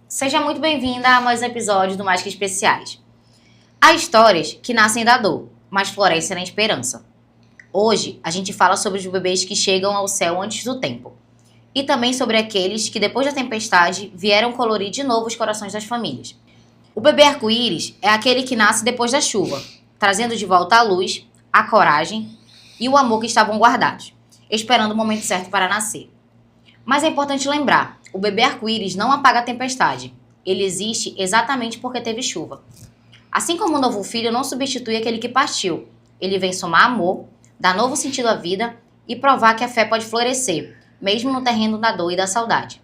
Seja muito bem-vinda a mais um episódio do Mais Que Especiais. Há histórias que nascem da dor, mas florescem na esperança. Hoje, a gente fala sobre os bebês que chegam ao céu antes do tempo. E também sobre aqueles que, depois da tempestade, vieram colorir de novo os corações das famílias. O bebê arco-íris é aquele que nasce depois da chuva, trazendo de volta a luz, a coragem e o amor que estavam guardados, esperando o momento certo para nascer. Mas é importante lembrar, o bebê arco-íris não apaga a tempestade. Ele existe exatamente porque teve chuva. Assim como o novo filho não substitui aquele que partiu, ele vem somar amor, dar novo sentido à vida e provar que a fé pode florescer, mesmo no terreno da dor e da saudade.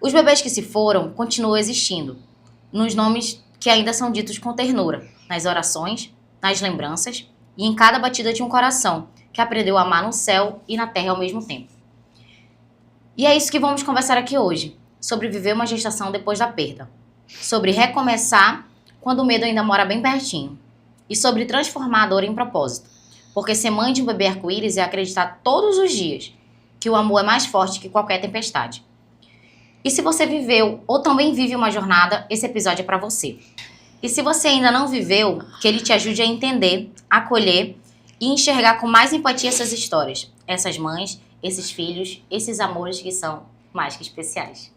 Os bebês que se foram continuam existindo, nos nomes que ainda são ditos com ternura, nas orações, nas lembranças e em cada batida de um coração que aprendeu a amar no céu e na terra ao mesmo tempo. E é isso que vamos conversar aqui hoje, sobre viver uma gestação depois da perda, sobre recomeçar quando o medo ainda mora bem pertinho, e sobre transformar a dor em propósito, porque ser mãe de um bebê arco-íris é acreditar todos os dias que o amor é mais forte que qualquer tempestade. E se você viveu ou também vive uma jornada, esse episódio é para você. E se você ainda não viveu, que ele te ajude a entender, acolher e enxergar com mais empatia essas histórias, essas mães, esses filhos, esses amores que são mais que especiais.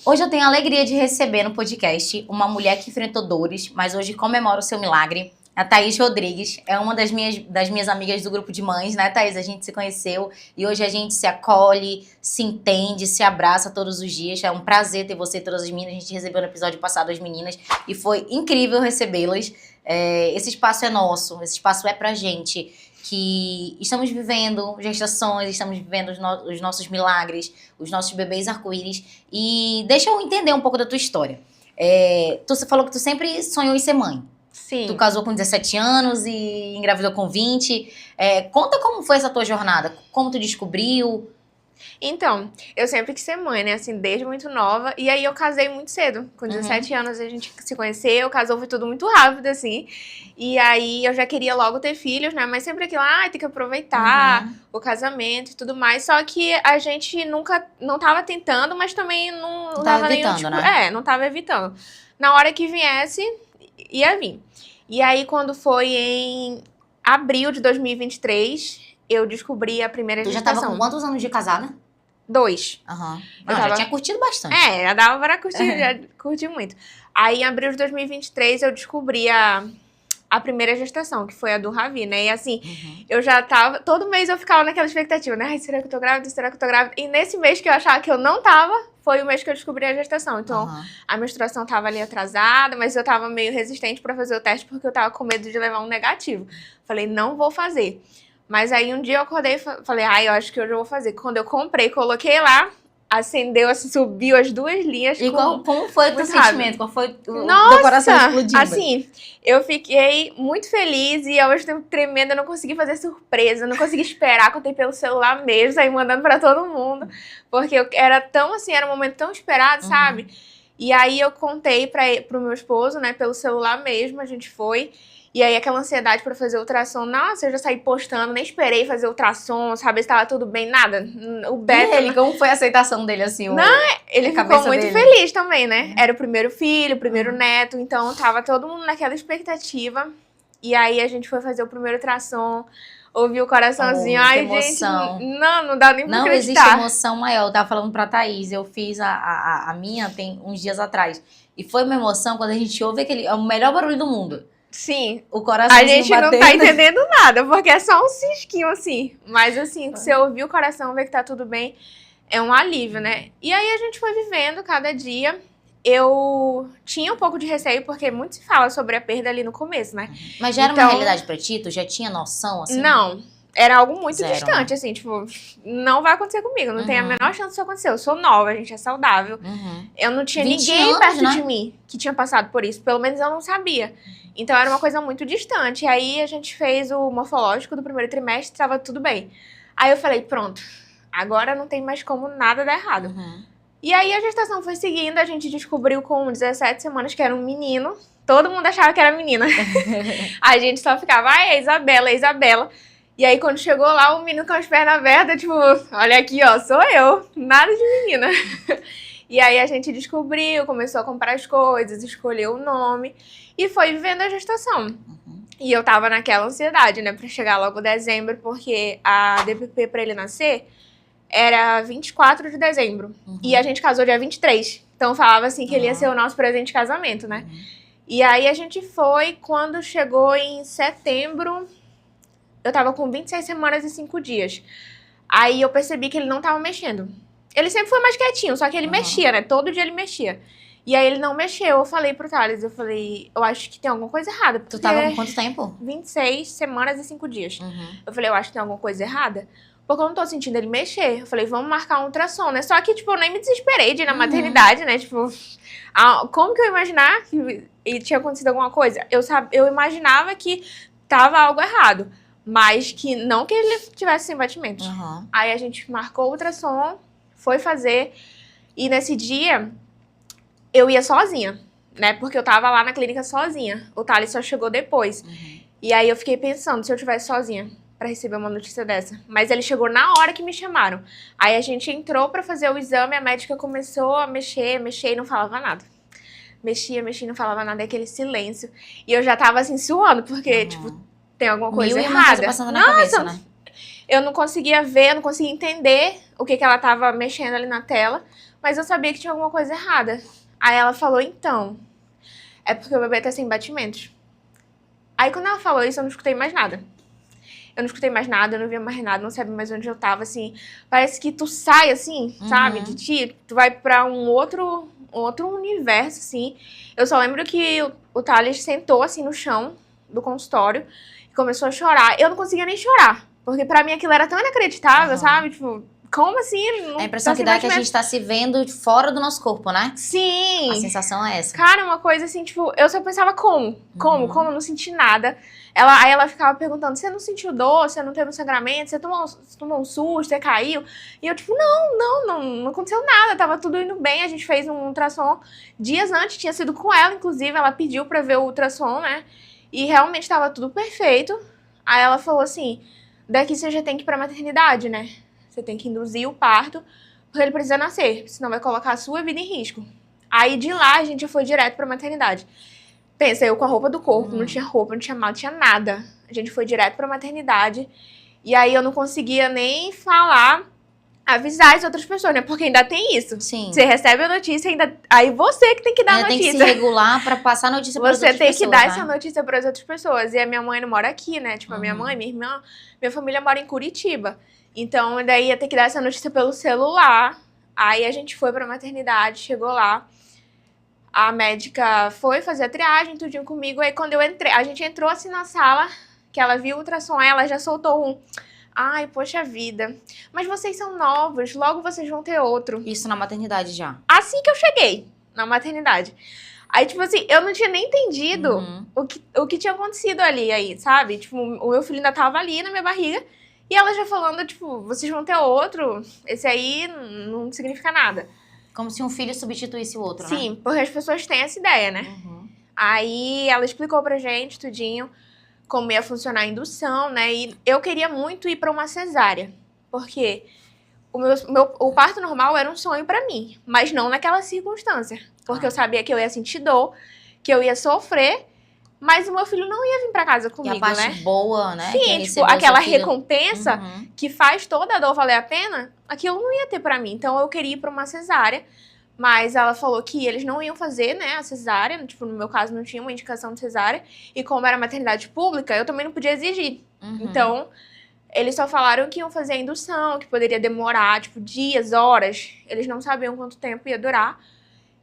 Hoje eu tenho a alegria de receber no podcast uma mulher que enfrentou dores, mas hoje comemora o seu milagre. A Thaís Rodrigues é uma das minhas amigas do grupo de mães, né, Thaís? A gente se conheceu e hoje a gente se acolhe, se entende, se abraça todos os dias. É um prazer ter você e todas as meninas. A gente recebeu no episódio passado as meninas e foi incrível recebê-las. Esse espaço é nosso, esse espaço é pra gente, que estamos vivendo gestações, estamos vivendo os nossos milagres, os nossos bebês arco-íris. E deixa eu entender um pouco da tua história. Tu falou que tu sempre sonhou em ser mãe. Sim. Tu casou com 17 anos e engravidou com 20. Conta como foi essa tua jornada, como tu descobriu. Então, eu sempre quis ser mãe, né? Assim, desde muito nova. E aí eu casei muito cedo. Com 17 anos a gente se conheceu, casou, foi tudo muito rápido, assim. E aí eu já queria logo ter filhos, né? Mas sempre aquilo, tem que aproveitar o casamento e tudo mais. Só que a gente não tava tentando, mas também não tava nenhum evitando, tipo, né? não tava evitando. Na hora que viesse, ia vir. E aí quando foi em abril de 2023, eu descobri a primeira gestação. Tu já tava com quantos anos de casada? 2. Já tinha curtido bastante. Já dava para curtir, já curti muito. Aí, em abril de 2023, eu descobri a primeira gestação, que foi a do Ravi, né? E assim, eu já tava... Todo mês eu ficava naquela expectativa, né? Ai, será que eu tô grávida? Será que eu tô grávida? E nesse mês que eu achava que eu não tava, foi o mês que eu descobri a gestação. Então, a menstruação tava ali atrasada, mas eu tava meio resistente pra fazer o teste, porque eu tava com medo de levar um negativo. Falei, não vou fazer. Mas aí um dia eu acordei e falei, eu acho que hoje eu vou fazer. Quando eu comprei, coloquei lá, acendeu, assim, subiu as 2 linhas. E como foi o teu sentimento? Qual foi o teu coração explodindo? Assim, eu fiquei muito feliz e ao mesmo tempo tremendo, eu não consegui fazer surpresa, não consegui esperar, contei pelo celular mesmo, saí mandando pra todo mundo, porque era tão assim, era um momento tão esperado, sabe? E aí eu contei pro meu esposo, né, pelo celular mesmo, a gente foi. E aí, aquela ansiedade pra fazer ultrassom, nossa, eu já saí postando, nem esperei fazer ultrassom, saber se tava tudo bem, nada. O Beto... E ele, como foi a aceitação dele, assim? Ele ficou muito feliz também, né? Era o primeiro filho, o primeiro neto, então tava todo mundo naquela expectativa. E aí, a gente foi fazer o primeiro ultrassom, ouviu o coraçãozinho, emoção. Gente, não dá nem pra acreditar. Não existe emoção maior. Eu tava falando pra Thaís, eu fiz a minha tem uns dias atrás. E foi uma emoção quando a gente ouve aquele... É o melhor barulho do mundo. Sim, o coraçãozinho a gente batendo. Não tá entendendo nada, porque é só um cisquinho assim. Mas assim, se eu ouvir o coração, ver que tá tudo bem, é um alívio, né? E aí a gente foi vivendo cada dia. Eu tinha um pouco de receio, porque muito se fala sobre a perda ali no começo, né? Mas já era uma realidade pra ti? Tu já tinha noção, assim? Não, era algo muito Zero, distante, né? assim, tipo, não vai acontecer comigo, não tem a menor chance disso acontecer. Eu sou nova, a gente é saudável. Eu não tinha 20 ninguém anos, perto né? de mim que tinha passado por isso, pelo menos eu não sabia. Então era uma coisa muito distante. E aí a gente fez o morfológico do primeiro trimestre, tava tudo bem. Aí eu falei, pronto, agora não tem mais como nada dar errado. E aí a gestação foi seguindo, a gente descobriu com 17 semanas que era um menino. Todo mundo achava que era menina. A gente só ficava, é Isabela, é Isabela. E aí, quando chegou lá, o menino com as pernas abertas, tipo, olha aqui, ó, sou eu. Nada de menina. E aí a gente descobriu, começou a comprar as coisas, escolheu o nome e foi vivendo a gestação. E eu tava naquela ansiedade, né, pra chegar logo dezembro, porque a DPP pra ele nascer era 24 de dezembro. E a gente casou dia 23. Então falava assim que ele ia ser o nosso presente de casamento, né? E aí a gente foi, quando chegou em setembro, eu tava com 26 semanas e 5 dias. Aí eu percebi que ele não tava mexendo. Ele sempre foi mais quietinho, só que ele mexia, né? Todo dia ele mexia. E aí ele não mexeu. Eu falei pro Thales, eu acho que tem alguma coisa errada. Tu tava com quanto tempo? 26 semanas e 5 dias. Eu falei, eu acho que tem alguma coisa errada. Porque eu não tô sentindo ele mexer. Eu falei, vamos marcar um ultrassom, né? Só que, tipo, eu nem me desesperei de ir na maternidade, né? Tipo, como que eu ia imaginar que tinha acontecido alguma coisa? Eu imaginava que tava algo errado. Mas que não que ele tivesse sem batimentos. Aí a gente marcou o ultrassom, foi fazer. E nesse dia, eu ia sozinha, né? Porque eu tava lá na clínica sozinha. O Thales só chegou depois. E aí eu fiquei pensando, se eu tivesse sozinha pra receber uma notícia dessa. Mas ele chegou na hora que me chamaram. Aí a gente entrou pra fazer o exame, a médica começou a mexer e não falava nada. Mexia e não falava nada, é aquele silêncio. E eu já tava assim, suando, porque, tipo, tem alguma coisa errada. Passando na cabeça, né? Eu não conseguia ver, eu não conseguia entender o que ela tava mexendo ali na tela, mas eu sabia que tinha alguma coisa errada. Aí ela falou, então, é porque o bebê tá sem batimentos. Aí quando ela falou isso, eu não escutei mais nada. Eu não escutei mais nada, eu não via mais nada, não sabia mais onde eu tava, assim. Parece que tu sai, assim, sabe, de ti, tu vai pra um outro universo, assim. Eu só lembro que o Thales sentou, assim, no chão do consultório e começou a chorar. Eu não conseguia nem chorar, porque pra mim aquilo era tão inacreditável, sabe? Tipo, como assim? Não a impressão que dá é que a gente tá se vendo fora do nosso corpo, né? Sim! A sensação é essa. Cara, uma coisa assim, tipo, eu só pensava como? Como? Eu não senti nada. Aí ela ficava perguntando, você não sentiu dor? Você não teve um sangramento? Você tomou um susto? Você caiu? E eu, tipo, não aconteceu nada. Tava tudo indo bem. A gente fez um ultrassom dias antes. Tinha sido com ela, inclusive. Ela pediu pra ver o ultrassom, né? E realmente tava tudo perfeito. Aí ela falou assim, daqui você já tem que ir pra maternidade, né? Você tem que induzir o parto, porque ele precisa nascer. Senão vai colocar a sua vida em risco. Aí de lá a gente foi direto pra maternidade. Pensa, eu com a roupa do corpo, não tinha roupa, não tinha mal, não tinha nada. A gente foi direto pra maternidade. E aí eu não conseguia nem falar, avisar as outras pessoas, né? Porque ainda tem isso. Sim. Você recebe a notícia, aí você que tem que dar a notícia. Tem que se regular pra passar a notícia para as outras pessoas. Você tem que dar essa notícia para as outras pessoas. E a minha mãe não mora aqui, né? Tipo, a minha mãe, minha irmã, minha família mora em Curitiba. Então, daí ia ter que dar essa notícia pelo celular. Aí a gente foi pra maternidade, chegou lá. A médica foi fazer a triagem, tudinho comigo. Aí quando eu entrei, a gente entrou assim na sala, que ela viu o ultrassom, ela já soltou um... Ai, poxa vida. Mas vocês são novos, logo vocês vão ter outro. Isso na maternidade já? Assim que eu cheguei na maternidade. Aí, tipo assim, eu não tinha nem entendido o que tinha acontecido ali, aí, sabe? Tipo, o meu filho ainda tava ali na minha barriga. E ela já falando, tipo, vocês vão ter outro. Esse aí não significa nada. Como se um filho substituísse o outro, né? Sim, porque as pessoas têm essa ideia, né? Aí ela explicou pra gente tudinho como ia funcionar a indução, né? E eu queria muito ir pra uma cesárea. Porque o parto normal era um sonho pra mim. Mas não naquela circunstância. Porque eu sabia que eu ia sentir dor, que eu ia sofrer. Mas o meu filho não ia vir pra casa comigo, né? E a parte boa, né? Sim, tipo, aquela recompensa que faz toda a dor valer a pena, aquilo não ia ter pra mim. Então, eu queria ir pra uma cesárea, mas ela falou que eles não iam fazer, né, a cesárea. Tipo, no meu caso, não tinha uma indicação de cesárea. E como era maternidade pública, eu também não podia exigir. Então, eles só falaram que iam fazer a indução, que poderia demorar, tipo, dias, horas. Eles não sabiam quanto tempo ia durar.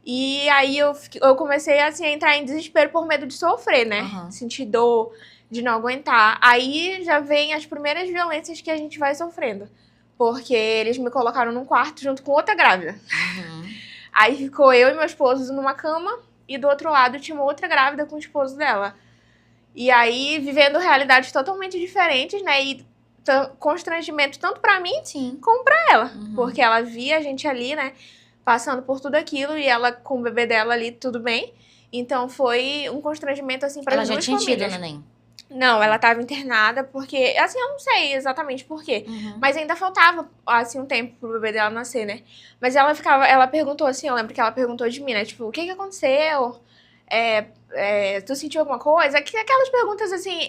E aí eu comecei assim, a entrar em desespero por medo de sofrer, né? Sentir dor, de não aguentar. Aí já vem as primeiras violências que a gente vai sofrendo. Porque eles me colocaram num quarto junto com outra grávida. Aí ficou eu e meu esposo numa cama e do outro lado tinha uma outra grávida com o esposo dela. E aí vivendo realidades totalmente diferentes, né? E constrangimento tanto pra mim como pra ela. Porque ela via a gente ali, né? Passando por tudo aquilo e ela com o bebê dela ali, tudo bem. Então foi um constrangimento assim para as duas famílias. Ela já tinha tido o neném? Não, ela tava internada porque, assim, eu não sei exatamente por quê, mas ainda faltava, assim, um tempo pro bebê dela nascer, né? Mas ela perguntou assim, eu lembro que ela perguntou de mim, né? Tipo, o que aconteceu? Tu sentiu alguma coisa? Aquelas perguntas, assim,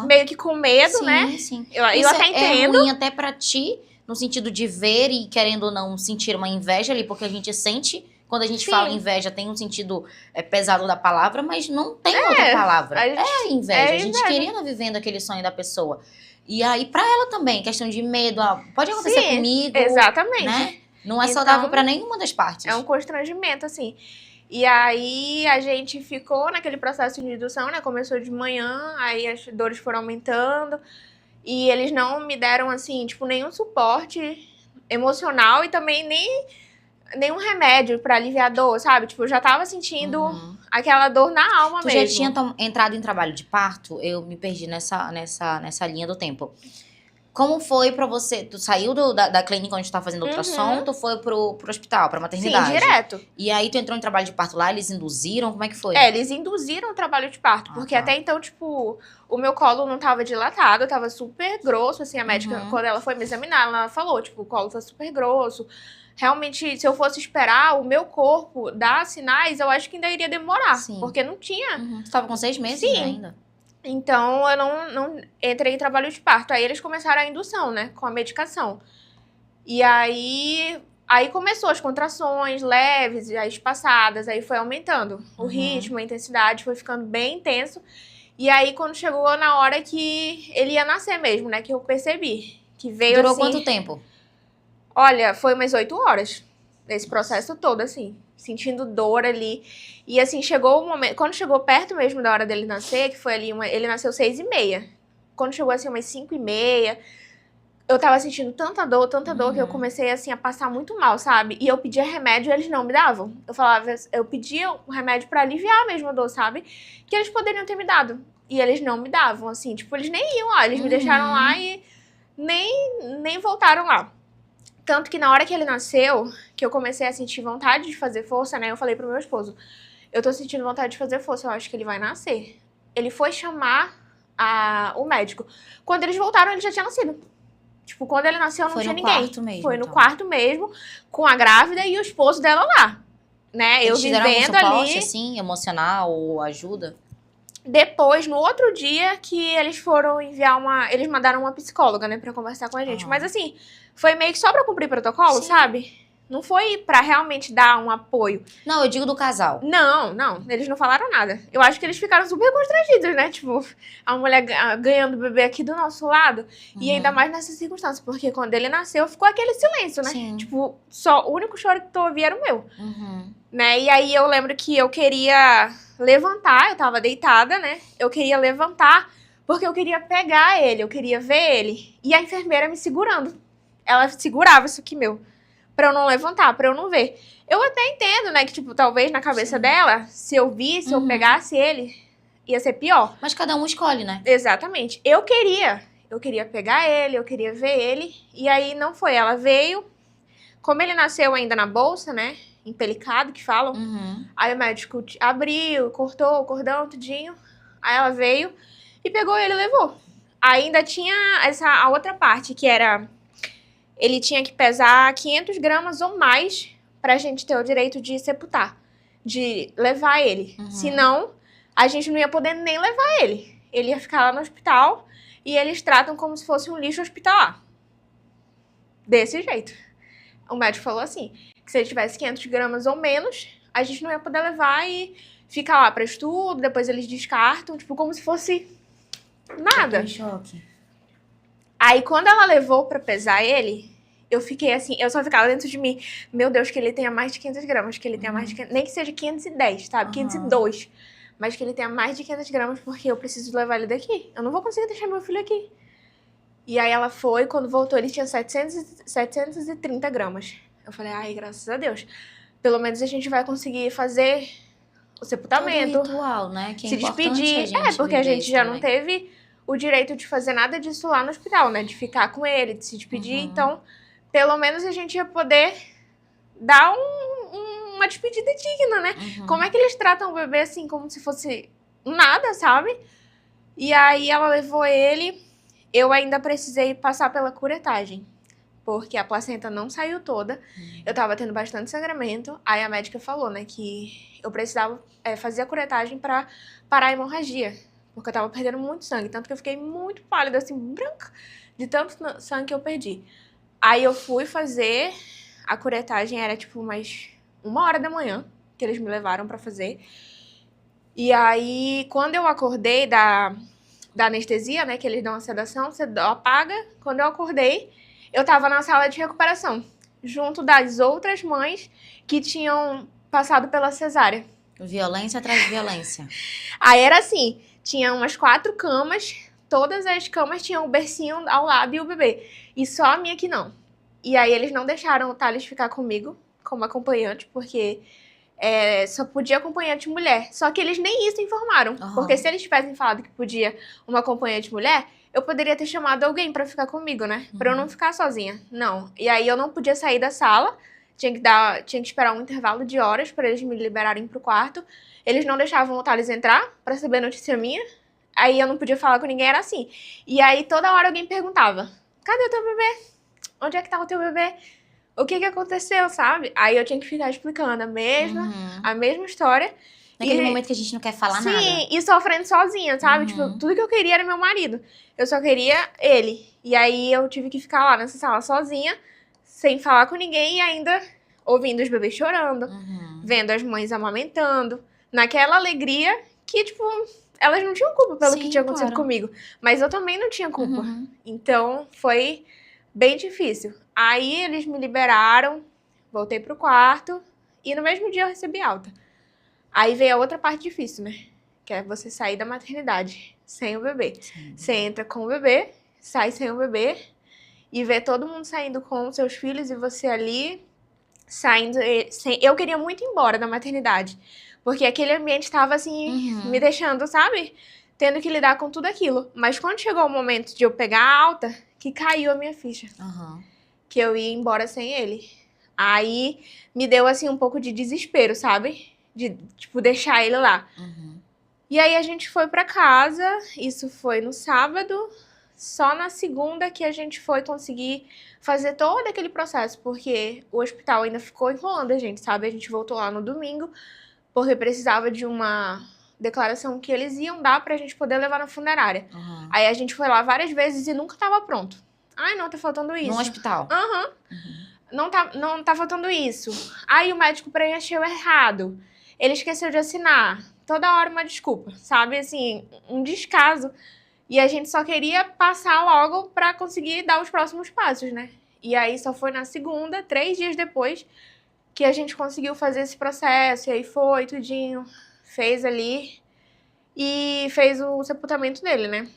meio que com medo, sim, né? Sim, Eu Isso até entendo. É ruim até pra ti, no sentido de ver e querendo ou não sentir uma inveja ali, porque a gente sente, quando a gente Sim. fala inveja, tem um sentido pesado da palavra, mas não tem outra palavra. É inveja. A gente queria estar vivendo aquele sonho da pessoa. E aí, pra ela também, questão de medo, pode acontecer comigo. Exatamente. Né? Não é saudável pra nenhuma das partes. É um constrangimento, assim. E aí a gente ficou naquele processo de indução, né? Começou de manhã, aí as dores foram aumentando. E eles não me deram, assim, tipo, nenhum suporte emocional e também nenhum remédio pra aliviar a dor, sabe? Tipo, eu já tava sentindo aquela dor na alma mesmo. Tu já tinha entrado em trabalho de parto? Eu me perdi nessa linha do tempo. Como foi pra você? Tu saiu da clínica onde tu tava fazendo ultrassom, tu foi pro hospital, pra maternidade? Sim, direto. E aí tu entrou em trabalho de parto lá, eles induziram? Como é que foi? Eles induziram o trabalho de parto, porque até então, tipo, o meu colo não tava dilatado, tava super grosso, assim, a médica, quando ela foi me examinar, ela falou, tipo, o colo tá super grosso. Realmente, se eu fosse esperar o meu corpo dar sinais, eu acho que ainda iria demorar, porque não tinha. Tu tava com 6 meses ainda? Então, eu não entrei em trabalho de parto. Aí eles começaram a indução, né? Com a medicação. E aí começou as contrações leves, as espaçadas. Aí foi aumentando o ritmo, a intensidade. Foi ficando bem intenso. E aí, quando chegou na hora que ele ia nascer mesmo, né? Que eu percebi. Que veio Durou assim... quanto tempo? Olha, foi umas 8 horas. Esse processo todo, assim. Sentindo dor ali. E assim, chegou o momento... Quando chegou perto mesmo da hora dele nascer, que foi ali... Ele nasceu 6h30. Quando chegou assim, umas 5h30, eu tava sentindo tanta dor, que eu comecei assim a passar muito mal, sabe? E eu pedia remédio e eles não me davam. Eu pedia um remédio pra aliviar mesmo a dor, sabe? Que eles poderiam ter me dado. E eles não me davam, assim. Tipo, eles nem iam lá. Eles me deixaram lá e nem voltaram lá. Tanto que na hora que ele nasceu, que eu comecei a sentir vontade de fazer força, né? Eu falei pro meu esposo, eu tô sentindo vontade de fazer força, eu acho que ele vai nascer. Ele foi chamar o médico. Quando eles voltaram, ele já tinha nascido. Tipo, quando ele nasceu, não tinha ninguém. Quarto mesmo, foi no quarto mesmo, com a grávida e o esposo dela lá. Né? Eles eu vivendo algum suporte, ali. assim, emocional ou ajuda? Depois, no outro dia, que eles foram enviar eles mandaram uma psicóloga, né, pra conversar com a gente. Mas assim, foi meio que só pra cumprir protocolo, sabe? Não foi pra realmente dar um apoio. Não, eu digo do casal. Não. Eles não falaram nada. Eu acho que eles ficaram super constrangidos, né? Tipo, a mulher ganhando o bebê aqui do nosso lado. E ainda mais nessa circunstância. Porque quando ele nasceu, ficou aquele silêncio, né? Sim. Tipo, o único choro que tu ouvia era o meu. Né? E aí eu lembro que eu queria levantar. Eu tava deitada, né? Eu queria levantar porque eu queria pegar ele. Eu queria ver ele. E a enfermeira me segurando. Ela segurava isso aqui meu. Pra eu não levantar, pra eu não ver. Eu até entendo, né, que, tipo, talvez na cabeça dela, se eu visse, eu pegasse ele, ia ser pior. Mas cada um escolhe, né? Exatamente. Eu queria pegar ele, eu queria ver ele, e aí não foi. Ela veio, como ele nasceu ainda na bolsa, né, empelicado, que falam, aí o médico abriu, cortou o cordão, tudinho, aí ela veio e pegou ele e levou. Ainda tinha a outra parte, que era... Ele tinha que pesar 500 gramas ou mais pra gente ter o direito de sepultar, de levar ele. Senão, a gente não ia poder nem levar ele. Ele ia ficar lá no hospital e eles tratam como se fosse um lixo hospitalar. Desse jeito. O médico falou assim, que se ele tivesse 500 gramas ou menos, a gente não ia poder levar e ficar lá pra estudo, depois eles descartam, tipo, como se fosse nada. Que choque. Aí, quando ela levou pra pesar ele, eu fiquei assim, eu só ficava dentro de mim, meu Deus, que ele tenha mais de 500 gramas, que ele tenha mais de 500, nem que seja 510, sabe? 502, mas que ele tenha mais de 500 gramas, porque eu preciso levar ele daqui. Eu não vou conseguir deixar meu filho aqui. E aí ela foi, quando voltou, ele tinha 730 gramas. Eu falei, ai, graças a Deus. Pelo menos a gente vai conseguir fazer o sepultamento. Todo ritual, né? Que é se despedir. Porque a gente já não teve o direito de fazer nada disso lá no hospital, né? De ficar com ele, de se despedir. Então, pelo menos a gente ia poder dar uma despedida digna, né? Como é que eles tratam o bebê assim, como se fosse nada, sabe? E aí ela levou ele, eu ainda precisei passar pela curetagem, porque a placenta não saiu toda, eu tava tendo bastante sangramento, aí a médica falou, né, que eu precisava fazer a curetagem pra parar a hemorragia, porque eu tava perdendo muito sangue, tanto que eu fiquei muito pálida, assim, branca, de tanto sangue que eu perdi. Aí eu fui fazer, a curetagem era tipo umas 1h da manhã, que eles me levaram pra fazer. E aí, quando eu acordei da anestesia, né, que eles dão a sedação, você apaga. Quando eu acordei, eu tava na sala de recuperação, junto das outras mães que tinham passado pela cesárea. Violência atrás de violência. Aí era assim, tinha umas 4 camas, todas as camas tinham o bercinho ao lado e o bebê. E só a minha que não. E aí eles não deixaram o Thales ficar comigo como acompanhante, porque só podia acompanhante mulher. Só que eles nem isso informaram. Porque se eles tivessem falado que podia uma acompanhante mulher, eu poderia ter chamado alguém pra ficar comigo, né? Pra eu não ficar sozinha. Não. E aí eu não podia sair da sala. Tinha que esperar um intervalo de horas pra eles me liberarem pro quarto. Eles não deixavam o Thales entrar pra saber a notícia minha. Aí eu não podia falar com ninguém, era assim. E aí toda hora alguém perguntava, cadê o teu bebê? Onde é que tá o teu bebê? O que aconteceu, sabe? Aí eu tinha que ficar explicando a mesma história. Naquele momento que a gente não quer falar nada. Sim, e sofrendo sozinha, sabe? Tipo, tudo que eu queria era meu marido. Eu só queria ele. E aí eu tive que ficar lá nessa sala sozinha, sem falar com ninguém e ainda ouvindo os bebês chorando, vendo as mães amamentando, naquela alegria que, tipo, elas não tinham culpa pelo que tinha acontecido comigo. Mas eu também não tinha culpa. Então, foi bem difícil. Aí eles me liberaram, voltei pro quarto e no mesmo dia eu recebi alta. Aí veio a outra parte difícil, né? Que é você sair da maternidade sem o bebê. Sim. Você entra com o bebê, sai sem o bebê e vê todo mundo saindo com seus filhos e você ali saindo sem... Eu queria muito ir embora da maternidade, porque aquele ambiente estava assim, me deixando, sabe? Tendo que lidar com tudo aquilo. Mas quando chegou o momento de eu pegar a alta, que caiu a minha ficha. Que eu ia embora sem ele. Aí me deu assim um pouco de desespero, sabe? De, tipo, deixar ele lá. E aí a gente foi pra casa, isso foi no sábado, só na segunda que a gente foi conseguir fazer todo aquele processo, porque o hospital ainda ficou enrolando a gente, sabe? A gente voltou lá no domingo, porque precisava de uma declaração que eles iam dar pra gente poder levar na funerária. Aí a gente foi lá várias vezes e nunca tava pronto. Ai, não, tá faltando isso. No hospital? Não tá faltando isso. Aí o médico preencheu errado. Ele esqueceu de assinar. Toda hora uma desculpa, sabe? Assim, um descaso. E a gente só queria passar logo pra conseguir dar os próximos passos, né? E aí só foi na segunda, 3 dias depois, que a gente conseguiu fazer esse processo. E aí foi tudinho, fez ali e fez o sepultamento dele, né?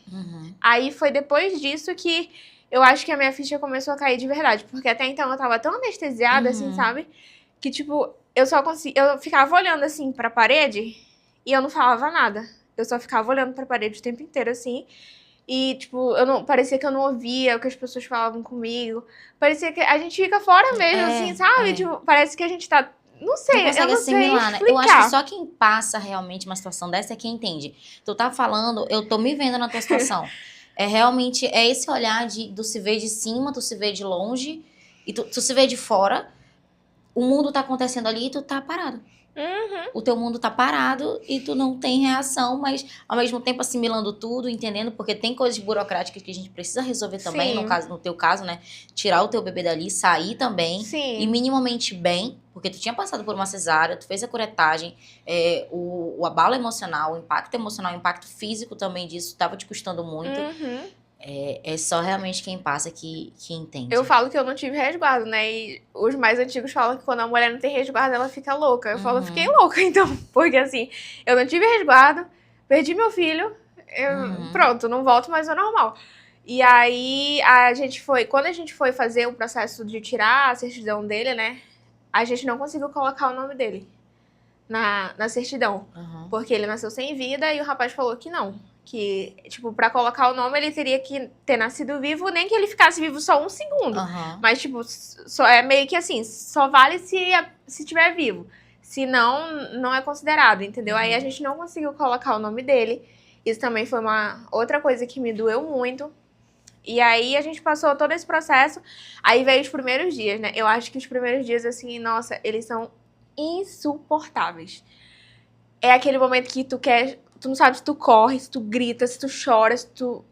Aí foi depois disso que eu acho que a minha ficha começou a cair de verdade. Porque até então eu tava tão anestesiada, assim, sabe? Que, tipo, eu ficava olhando, assim, pra parede e eu não falava nada. Eu só ficava olhando pra parede o tempo inteiro, assim. E, tipo, parecia que eu não ouvia o que as pessoas falavam comigo. Parecia que a gente fica fora mesmo, assim, sabe? Tipo, parece que a gente tá... Não sei, eu não sei explicar. Né? Eu acho que só quem passa realmente uma situação dessa é quem entende. Tu tá falando, eu tô me vendo na tua situação. Realmente, esse olhar do se ver de cima, tu se vê de longe, e tu se vê de fora. O mundo tá acontecendo ali e tu tá parado. O teu mundo tá parado e tu não tem reação, mas ao mesmo tempo assimilando tudo, entendendo, porque tem coisas burocráticas que a gente precisa resolver também, no teu caso, né? Tirar o teu bebê dali, sair também. E minimamente bem, porque tu tinha passado por uma cesárea, tu fez a curetagem, o abalo emocional, o impacto físico também disso, tava te custando muito. É só realmente quem passa que entende. Eu falo que eu não tive resguardo, né? E os mais antigos falam que quando a mulher não tem resguardo, ela fica louca. Eu falo, eu fiquei louca, então. Porque assim, eu não tive resguardo, perdi meu filho, pronto, não volto mais ao normal. E aí, quando a gente foi fazer o processo de tirar a certidão dele, né? A gente não conseguiu colocar o nome dele na certidão. Porque ele nasceu sem vida e o rapaz falou que não. Que, tipo, pra colocar o nome, ele teria que ter nascido vivo, nem que ele ficasse vivo só 1 segundo. Mas, tipo, é meio que assim, só vale se tiver vivo. Se não, não é considerado, entendeu? Aí a gente não conseguiu colocar o nome dele. Isso também foi uma outra coisa que me doeu muito. E aí a gente passou todo esse processo, aí veio os primeiros dias, né? Eu acho que os primeiros dias, assim, nossa, eles são insuportáveis. É aquele momento que tu não sabe se tu corre, se tu grita, se tu chora, se tu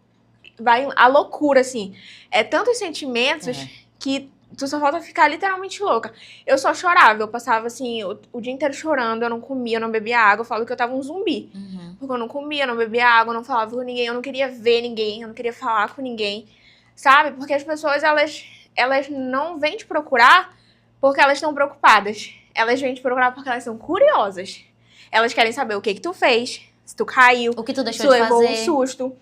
vai à loucura, assim. É tantos sentimentos que tu só falta ficar literalmente louca. Eu só chorava, eu passava, assim, o dia inteiro chorando, eu não comia, eu não bebia água, eu falo que eu tava um zumbi. Porque eu não comia, eu não bebia água, eu não falava com ninguém, eu não queria ver ninguém, eu não queria falar com ninguém, sabe? Porque as pessoas, elas não vêm te procurar porque elas estão preocupadas. Elas vêm te procurar porque elas são curiosas. Elas querem saber o que tu fez, se tu caiu, O que tu deixou se tu de levou fazer. um susto.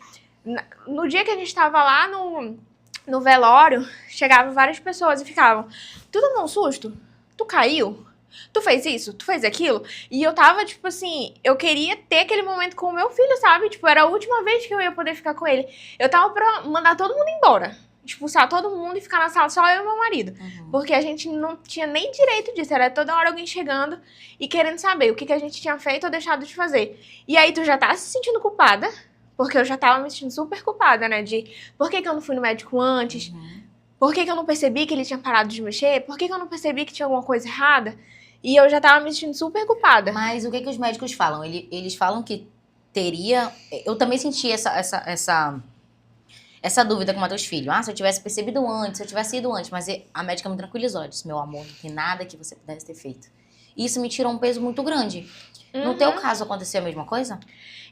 No dia que a gente tava lá no velório, chegavam várias pessoas e ficavam, tu tomou um susto? Tu caiu? Tu fez isso? Tu fez aquilo? E eu tava, tipo assim, eu queria ter aquele momento com o meu filho, sabe? Tipo, era a última vez que eu ia poder ficar com ele. Eu tava pra mandar todo mundo embora. Expulsar todo mundo e ficar na sala só eu e meu marido. Porque a gente não tinha nem direito disso. Era toda hora alguém chegando e querendo saber o que a gente tinha feito ou deixado de fazer. E aí tu já tá se sentindo culpada. Porque eu já tava me sentindo super culpada, né? De por que eu não fui no médico antes? Por que eu não percebi que ele tinha parado de mexer? Por que eu não percebi que tinha alguma coisa errada? E eu já tava me sentindo super culpada. Mas o que os médicos falam? Eles falam que teria... Eu também senti essa dúvida com o Matheus Filho. Ah, se eu tivesse percebido antes, se eu tivesse ido antes. Mas a médica me tranquilizou. Ela disse, meu amor, não tem nada que você pudesse ter feito. E isso me tirou um peso muito grande. No teu caso, aconteceu a mesma coisa?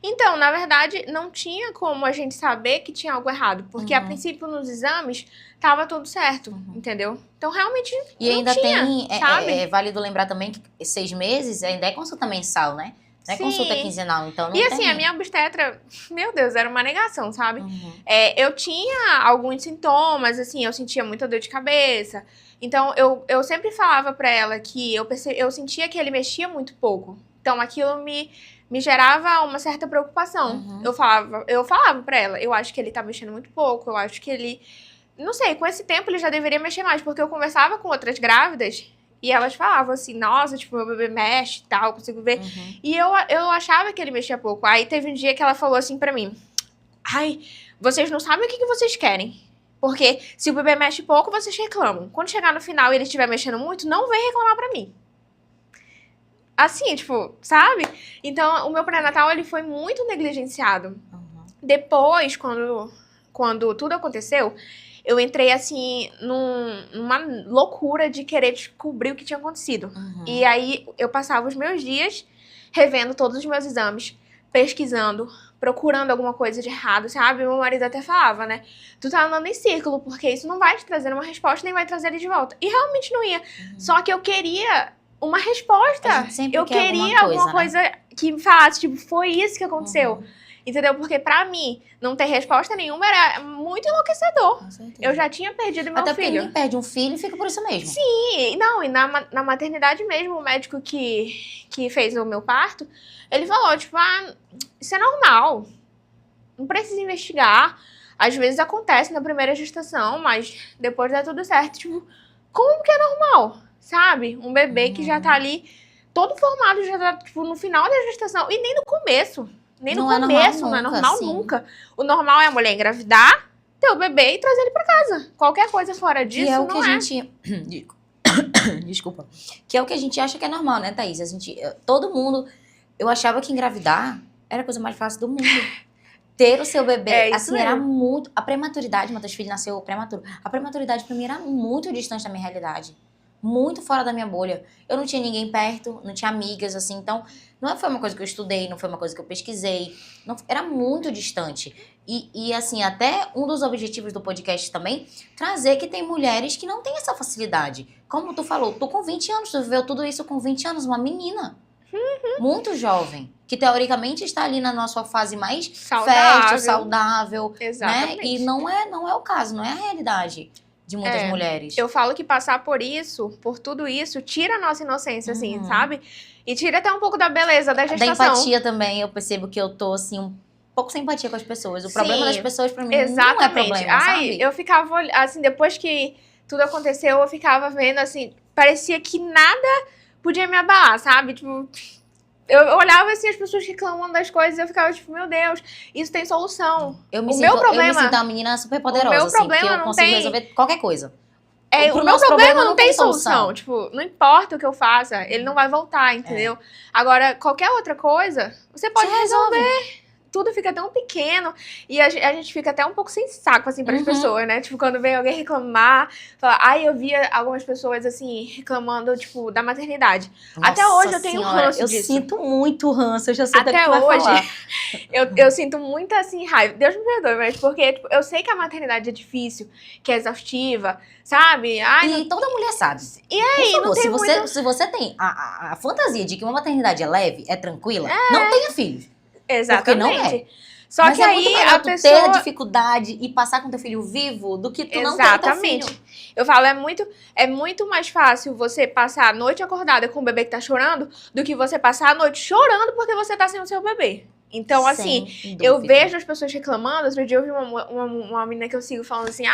Então, na verdade, não tinha como a gente saber que tinha algo errado. Porque, a princípio, nos exames, tava tudo certo, entendeu? Então, realmente, e ainda tinha, tem, sabe? É válido lembrar também que 6 meses ainda é consulta mensal, né? Não é consulta quinzenal, então não E tem. assim, a minha obstetra, meu Deus, era uma negação, sabe? Eu tinha alguns sintomas, assim, eu sentia muita dor de cabeça. Então, eu sempre falava pra ela que eu sentia que ele mexia muito pouco. Então, aquilo me gerava uma certa preocupação. Eu falava pra ela, eu acho que ele tá mexendo muito pouco, eu acho que ele... Não sei, com esse tempo ele já deveria mexer mais, porque eu conversava com outras grávidas e elas falavam assim, nossa, tipo, meu bebê mexe e tal, eu consigo ver. E eu achava que ele mexia pouco. Aí teve um dia que ela falou assim pra mim, ai, vocês não sabem o que vocês querem. Porque se o bebê mexe pouco, vocês reclamam. Quando chegar no final e ele estiver mexendo muito, não vem reclamar pra mim. Assim, tipo, sabe? Então, o meu pré-natal, ele foi muito negligenciado. Depois, quando tudo aconteceu, eu entrei, assim, numa loucura de querer descobrir o que tinha acontecido. E aí, eu passava os meus dias revendo todos os meus exames, pesquisando, procurando alguma coisa de errado, sabe? Meu marido até falava, né? Tu tá andando em círculo, porque isso não vai te trazer uma resposta, nem vai trazer ele de volta. E realmente não ia. Só que eu queria uma resposta. A gente sempre Eu quer queria alguma coisa, né? que me falasse, tipo, foi isso que aconteceu. Entendeu? Porque pra mim, não ter resposta nenhuma era muito enlouquecedor. Com certeza. Eu já tinha perdido meu Até filho. porque ninguém perde um filho e fica por isso mesmo. Sim, não, e na maternidade mesmo, o médico que fez o meu parto, ele falou, tipo, ah, isso é normal. Não precisa investigar. Às vezes acontece na primeira gestação, mas depois dá tudo certo. Tipo, como que é normal? Sabe? Um bebê que já tá ali todo formado, já tá, tipo, no final da gestação. E nem no começo. Nem no começo, não é normal nunca. O normal é a mulher engravidar, ter o bebê e trazer ele pra casa. Qualquer coisa fora disso, que é o não que a gente... Desculpa. Que é o que a gente acha que é normal, né, Thaís? Todo mundo... Eu achava que engravidar era a coisa mais fácil do mundo. Ter o seu bebê, assim, era muito... A prematuridade, Matheus Filho nasceu prematuro. A prematuridade pra mim era muito distante da minha realidade. Muito fora da minha bolha. Eu não tinha ninguém perto, não tinha amigas, assim. Então, não foi uma coisa que eu estudei, não foi uma coisa que eu pesquisei. Era muito distante. E, assim, até um dos objetivos do podcast também, trazer que tem mulheres que não têm essa facilidade. Como tu falou, tu com 20 anos, tu viveu tudo isso com 20 anos, uma menina. Muito jovem. Que, teoricamente, está ali na sua fase mais fértil, saudável. Exatamente. Né? E não é o caso, não é a realidade de muitas mulheres. Eu falo que passar por tudo isso, tira a nossa inocência, assim, sabe? E tira até um pouco da beleza da gestação. Da empatia também, eu percebo que eu tô, assim, um pouco sem empatia com as pessoas. O problema das pessoas, pra mim, não é problema, sabe? Eu ficava, assim, depois que tudo aconteceu, eu ficava vendo, assim, parecia que nada podia me abalar, sabe? Tipo, Eu olhava assim, as pessoas reclamando das coisas, eu ficava tipo, meu Deus, isso tem solução. Eu me O sinto, meu eu me problema- sinto uma menina super poderosa, o meu assim, problema que eu não consigo tem- resolver qualquer coisa. O meu nosso problema não tem solução. Tipo, não importa o que eu faça, ele não vai voltar, entendeu? Agora, qualquer outra coisa, você pode Você resolver. Tudo fica tão pequeno e a gente fica até um pouco sem saco, assim, pras pessoas, né? Tipo, quando vem alguém reclamar, falar, eu via algumas pessoas, assim, reclamando, tipo, da maternidade. Até hoje eu tenho ranço eu disso. sinto muito ranço, eu já sei do que Até tu vai hoje, falar. eu sinto muita, assim, raiva. Deus me perdoe, mas porque tipo, eu sei que a maternidade é difícil, que é exaustiva, sabe? E toda mulher sabe. E aí, Por favor, não tem se você tem a fantasia de que uma maternidade é leve, é tranquila, não tenha filhos. Exatamente. Porque não é. Só Mas que é muito aí melhor a tu pessoa... ter dificuldade e passar com teu filho vivo do que tu não ter teu Exatamente. filho. Eu falo, é muito mais fácil você passar a noite acordada com o bebê que tá chorando do que você passar a noite chorando porque você tá sem o seu bebê. Então, assim, Sem eu dúvida. vejo as pessoas reclamando. Outro dia eu vi uma menina que eu sigo falando assim,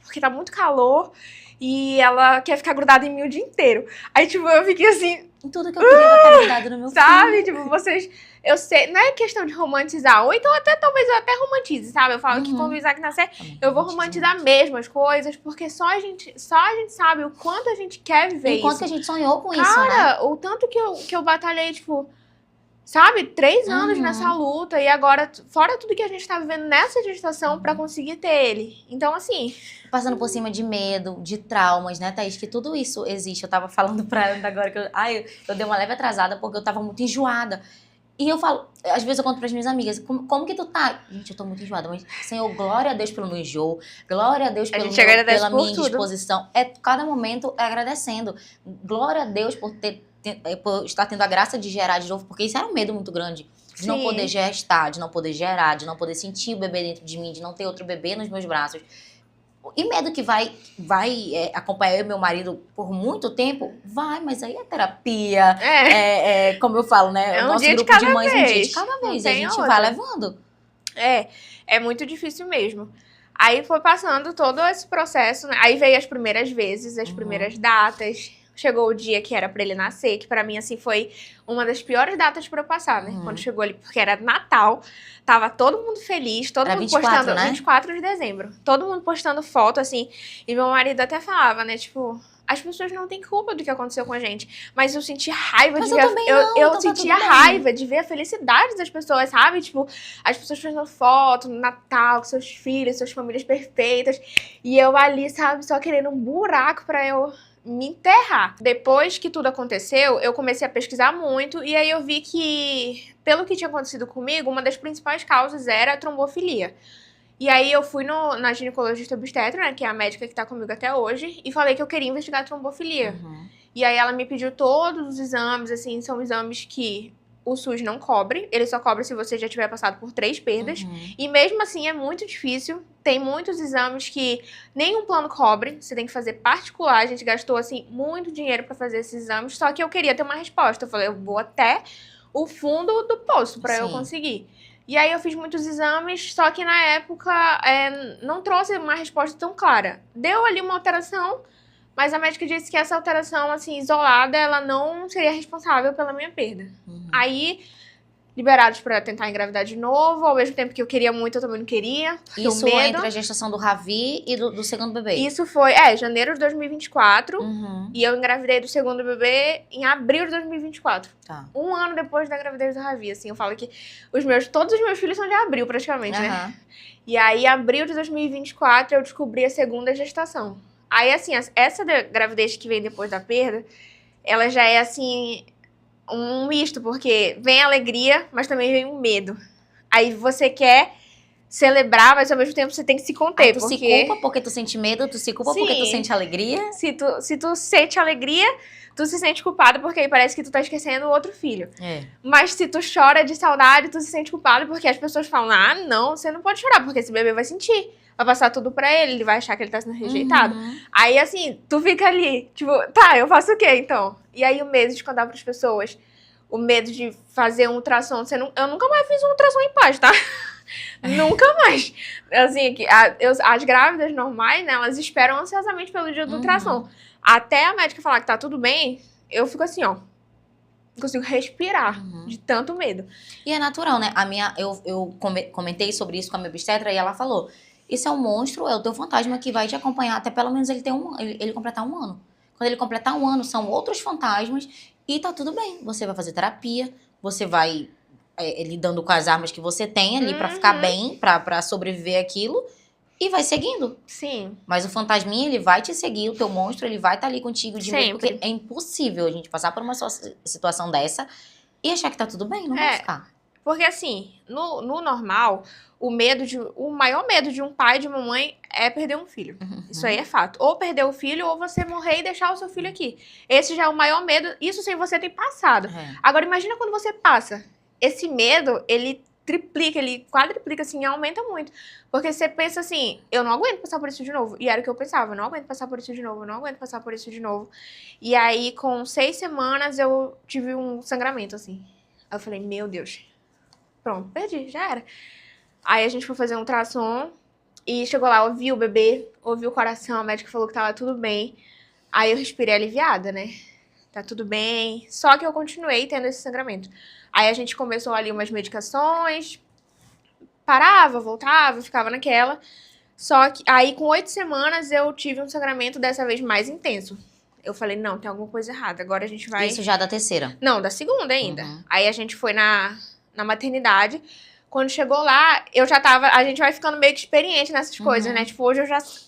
porque tá muito calor e ela quer ficar grudada em mim o dia inteiro. Aí, tipo, eu fiquei assim, Em tudo que eu queria era estar grudada no meu sabe? filho. Tipo, vocês... Eu sei, não é questão de romantizar. Ou então até, talvez eu até romantize, sabe? Eu falo que quando o Isaac nascer, eu vou romantizar mesmo as coisas, porque só a gente sabe o quanto a gente quer viver Enquanto isso. que a gente sonhou com isso, né? Cara, o tanto que eu batalhei, tipo... Sabe? 3 anos nessa luta. E agora, fora tudo que a gente tá vivendo nessa gestação pra conseguir ter ele. Então, assim... Passando por cima de medo, de traumas, né, Thaís? Que tudo isso existe. Eu tava falando pra ela agora que eu dei uma leve atrasada porque eu tava muito enjoada. E eu falo, às vezes eu conto pras minhas amigas, como que tu tá? Gente, eu tô muito enjoada, mas, Senhor, glória a Deus pelo meu enjoo, glória a Deus A pelo gente agradece pela por minha tudo. disposição. Cada momento é agradecendo. Glória a Deus por estar tendo a graça de gerar de novo, porque isso era um medo muito grande. De não Sim. poder gestar, de não poder gerar, de não poder sentir o bebê dentro de mim, de não ter outro bebê nos meus braços. E medo que vai acompanhar eu e meu marido por muito tempo? Vai, mas aí é terapia. Como eu falo, né? É o um nosso dia de grupo de cada mães, um dia de vez. cada Não vez. E a tem gente outra. vai levando. É muito difícil mesmo. Aí foi passando todo esse processo, né? Aí veio as primeiras vezes, as primeiras datas. Chegou o dia que era pra ele nascer, que pra mim, assim, foi uma das piores datas pra eu passar, né? Quando chegou ali, porque era Natal, tava todo mundo feliz, todo Era mundo 24, postando... né? 24 de dezembro. Todo mundo postando foto, assim. E meu marido até falava, né? Tipo, as pessoas não têm culpa do que aconteceu com a gente. Mas eu senti raiva Mas de eu ver... também não, então tá sentia tudo bem. raiva de ver a felicidade das pessoas, sabe? Tipo, as pessoas fazendo foto no Natal com seus filhos, suas famílias perfeitas. E eu ali, sabe, só querendo um buraco pra eu me enterrar. Depois que tudo aconteceu, eu comecei a pesquisar muito e aí eu vi que, pelo que tinha acontecido comigo, uma das principais causas era a trombofilia. E aí eu fui na ginecologista obstetra, né, que é a médica que tá comigo até hoje, e falei que eu queria investigar a trombofilia. E aí ela me pediu todos os exames, assim, são exames que o SUS não cobre, ele só cobre se você já tiver passado por 3 perdas. E mesmo assim é muito difícil, tem muitos exames que nenhum plano cobre, você tem que fazer particular, a gente gastou, assim, muito dinheiro pra fazer esses exames, só que eu queria ter uma resposta, eu falei, eu vou até o fundo do poço pra eu conseguir. E aí eu fiz muitos exames, só que na época não trouxe uma resposta tão clara. Deu ali uma alteração, mas a médica disse que essa alteração, assim, isolada, ela não seria responsável pela minha perda. Aí, liberados pra tentar engravidar de novo, ao mesmo tempo que eu queria muito, eu também não queria. Isso entre a gestação do Ravi e do segundo bebê? Isso foi, janeiro de 2024. E eu engravidei do segundo bebê em abril de 2024. Tá. 1 ano depois da gravidez do Ravi, assim. Eu falo que todos os meus filhos são de abril, praticamente, né? E aí, em abril de 2024, eu descobri a segunda gestação. Aí, assim, essa gravidez que vem depois da perda, ela já é, assim, um misto, porque vem a alegria, mas também vem o medo. Aí você quer celebrar, mas ao mesmo tempo você tem que se conter. Aí tu se culpa porque tu sente medo, tu se culpa porque tu sente alegria. Se tu sente alegria, tu se sente culpada porque aí parece que tu tá esquecendo o outro filho. Mas se tu chora de saudade, tu se sente culpada porque as pessoas falam, não, você não pode chorar, porque esse bebê vai sentir. Vai passar tudo pra ele vai achar que ele tá sendo rejeitado. Aí, assim, tu fica ali, tipo, tá, eu faço o quê, então? E aí, o medo de contar pras pessoas, o medo de fazer um ultrassom. Eu nunca mais fiz um ultrassom em paz, tá? Nunca mais. Assim, as grávidas normais, né, elas esperam ansiosamente pelo dia do ultrassom. Até a médica falar que tá tudo bem, eu fico assim, ó. consigo respirar de tanto medo. E é natural, né? Eu comentei sobre isso com a minha obstetra e ela falou, isso é um monstro, é o teu fantasma que vai te acompanhar até pelo menos ele completar 1 ano. Quando ele completar 1 ano, são outros fantasmas e tá tudo bem. Você vai fazer terapia, você vai lidando com as armas que você tem ali pra ficar bem, pra sobreviver àquilo e vai seguindo. Sim. Mas o fantasminha, ele vai te seguir, o teu monstro, ele vai estar ali contigo de vez, Sempre. porque é impossível a gente passar por uma situação dessa e achar que tá tudo bem, não vai ficar. Porque assim, no normal, o maior medo de um pai e de uma mãe é perder um filho. Isso aí é fato. Ou perder o filho, ou você morrer e deixar o seu filho aqui. Esse já é o maior medo, isso sem você ter passado. Agora, imagina quando você passa. Esse medo, ele triplica, ele quadriplica, assim, aumenta muito. Porque você pensa assim, eu não aguento passar por isso de novo. E era o que eu pensava, eu não aguento passar por isso de novo, eu não aguento passar por isso de novo. E aí, com 6 semanas, eu tive um sangramento, assim. Aí eu falei, meu Deus, pronto, perdi, já era. Aí a gente foi fazer um ultrassom e chegou lá, ouvi o bebê, ouvi o coração, a médica falou que tava tudo bem. Aí eu respirei aliviada, né? Tá tudo bem. Só que eu continuei tendo esse sangramento. Aí a gente começou ali umas medicações, parava, voltava, ficava naquela. Só que aí com 8 semanas eu tive um sangramento dessa vez mais intenso. Eu falei, não, tem alguma coisa errada, agora a gente vai... Isso já da terceira? Não, da segunda ainda. Aí a gente foi na maternidade. Quando chegou lá, a gente vai ficando meio que experiente nessas coisas, né? Tipo, hoje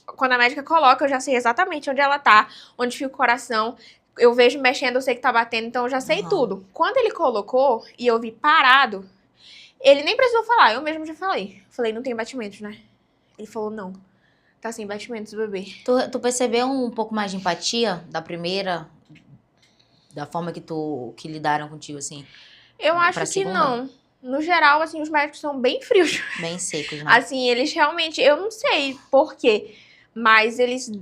quando a médica coloca, eu já sei exatamente onde ela tá, onde fica o coração. Eu vejo mexendo, eu sei que tá batendo, então eu já sei tudo. Quando ele colocou e eu vi parado, ele nem precisou falar, eu mesmo já falei. Falei, não tem batimentos, né? Ele falou, não. Tá sem batimentos, bebê. Tu percebeu um pouco mais de empatia da primeira? Da forma que lidaram contigo, assim? Eu acho que não. No geral, assim, os médicos são bem frios. Bem secos, né? Assim, eles realmente... Eu não sei por quê, mas eles...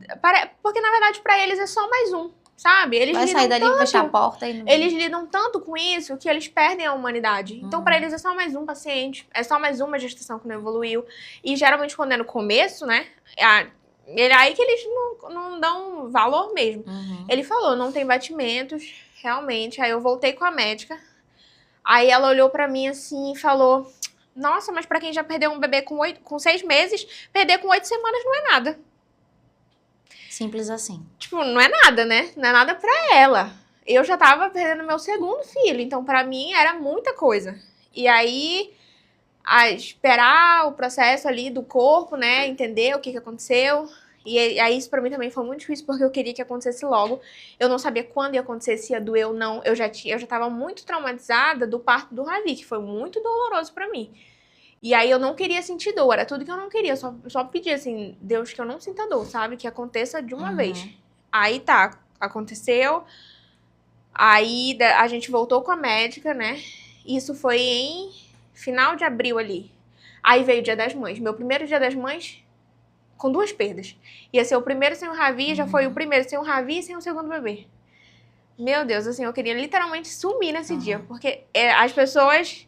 Porque, na verdade, pra eles é só mais um, sabe? Eles vai sair dali, fechar a porta e... Eles lidam tanto com isso que eles perdem a humanidade. Então, pra eles é só mais um paciente. É só mais uma gestação que não evoluiu. E, geralmente, quando é no começo, né? Aí que eles não dão valor mesmo. Ele falou, não tem batimentos, realmente. Aí eu voltei com a médica. Aí ela olhou pra mim assim e falou, nossa, mas pra quem já perdeu um bebê com 6 meses, perder com 8 semanas não é nada. Simples assim. Tipo, não é nada, né? Não é nada pra ela. Eu já tava perdendo meu segundo filho, então pra mim era muita coisa. E aí, esperar o processo ali do corpo, né? Entender o que aconteceu. E aí isso pra mim também foi muito difícil, porque eu queria que acontecesse logo. Eu não sabia quando ia acontecer, se ia doer ou não. Eu já tava muito traumatizada do parto do Ravi, que foi muito doloroso pra mim. E aí eu não queria sentir dor, era tudo que eu não queria. Eu só pedia, assim, Deus, que eu não sinta dor, sabe? Que aconteça de uma vez. Aí tá, aconteceu. Aí a gente voltou com a médica, né? Isso foi em final de abril ali. Aí veio o Dia das Mães. Meu primeiro Dia das Mães... com 2 perdas. Ia ser o primeiro sem o Ravi, já foi o primeiro sem o Ravi e sem o segundo bebê. Meu Deus, assim, eu queria literalmente sumir nesse dia. Porque as pessoas,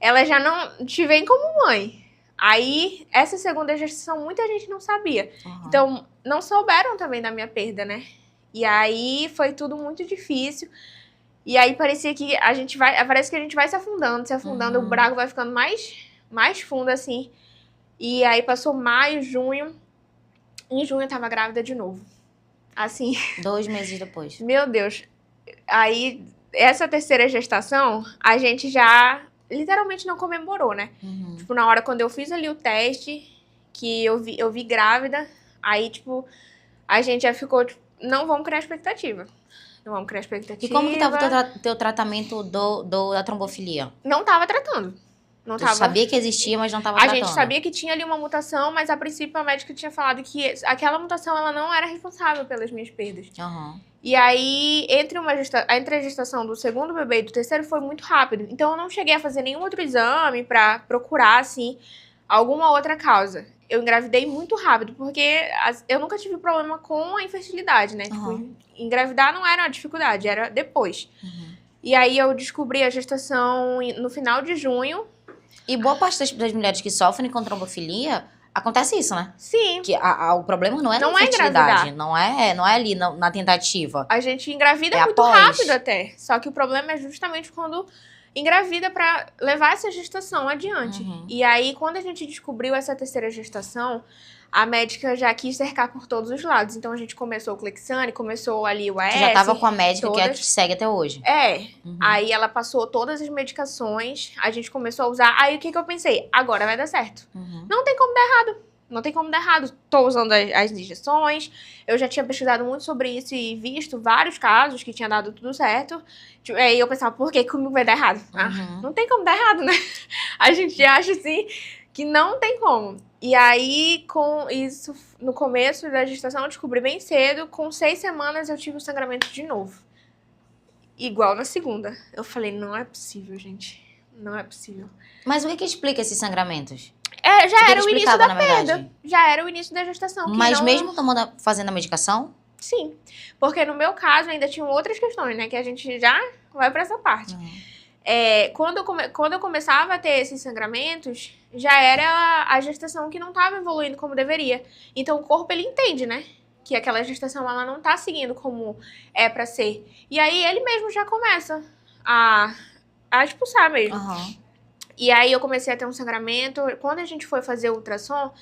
elas já não te veem como mãe. Aí, essa segunda gestação, muita gente não sabia. Então, não souberam também da minha perda, né? E aí, foi tudo muito difícil. E aí, parece que a gente vai se afundando. O buraco vai ficando mais fundo, assim. E aí, passou maio, junho. Em junho eu tava grávida de novo. Assim. 2 meses depois. Meu Deus. Aí, essa terceira gestação, a gente já literalmente não comemorou, né? Tipo, na hora quando eu fiz ali o teste, que eu vi grávida, aí, tipo, a gente já ficou, tipo, não vamos criar expectativa. Não vamos criar expectativa. E como que tava o teu tratamento da trombofilia? Não tava tratando. Não Tu sabia que existia, mas não estava tratando. A gente sabia que tinha ali uma mutação, mas a princípio a médica tinha falado que aquela mutação ela não era responsável pelas minhas perdas. E aí, entre a gestação do segundo bebê e do terceiro foi muito rápido. Então eu não cheguei a fazer nenhum outro exame pra procurar, assim, alguma outra causa. Eu engravidei muito rápido, porque eu nunca tive problema com a infertilidade, né? Tipo, engravidar não era uma dificuldade, era depois. E aí eu descobri a gestação no final de junho. E boa parte das mulheres que sofrem com trombofilia, Acontece isso, né? Sim. Que o problema não é Não na é infertilidade, engravidar. não é ali na tentativa. A gente engravida É muito após. rápido até. Só que o problema é justamente quando engravida pra levar essa gestação adiante. Uhum. E aí, quando a gente descobriu essa terceira gestação, a médica já quis cercar por todos os lados. Então, a gente começou o Clexane, começou ali o AS. Tu já tava com a médica que é a que todas. te segue até hoje. É. Uhum. Aí, ela passou todas as medicações, a gente começou a usar. Aí, o que eu pensei? Agora vai dar certo. Uhum. Não tem como dar errado. Não tem como dar errado. Tô usando as injeções. Eu já tinha pesquisado muito sobre isso e visto vários casos que tinha dado tudo certo. Aí eu pensava, por que comigo vai dar errado? Uhum. Não tem como dar errado, né? A gente acha assim que não tem como. E aí, com isso, no começo da gestação, eu descobri bem cedo. Com 6 semanas, eu tive o sangramento de novo. Igual na segunda. Eu falei, não é possível, gente. Não é possível. Mas o que explica esses sangramentos? Já era o início da perda. Verdade. Já era o início da gestação. Mas mesmo fazendo a medicação? Sim. Porque no meu caso ainda tinham outras questões, né? Que a gente já vai pra essa parte. Quando eu começava a ter esses sangramentos, já era a gestação que não estava evoluindo como deveria. Então o corpo, ele entende, né? Que aquela gestação, ela não tá seguindo como é pra ser. E aí ele mesmo já começa a expulsar mesmo. Uhum. E aí eu comecei a ter um sangramento. Quando a gente foi fazer o ultrassom,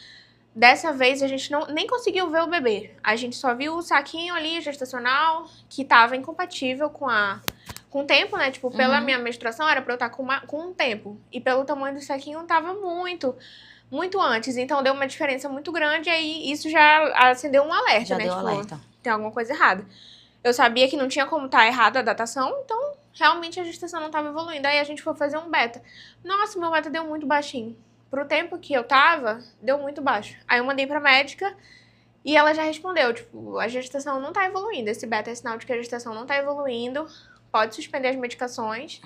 dessa vez a gente nem conseguiu ver o bebê. A gente só viu o saquinho ali, gestacional, que tava incompatível com o tempo, né? Tipo, pela minha menstruação era pra eu estar com um tempo. E pelo tamanho do saquinho tava muito antes. Então deu uma diferença muito grande. E aí isso já acendeu um alerta, Já né? deu tipo, alerta. Tem alguma coisa errada. Eu sabia que não tinha como estar errada a datação, então realmente a gestação não estava evoluindo. Aí a gente foi fazer um beta. Nossa, meu beta deu muito baixinho. Pro tempo que eu tava, deu muito baixo. Aí eu mandei pra médica e ela já respondeu, tipo, a gestação não tá evoluindo. Esse beta é sinal de que a gestação não tá evoluindo. Pode suspender as medicações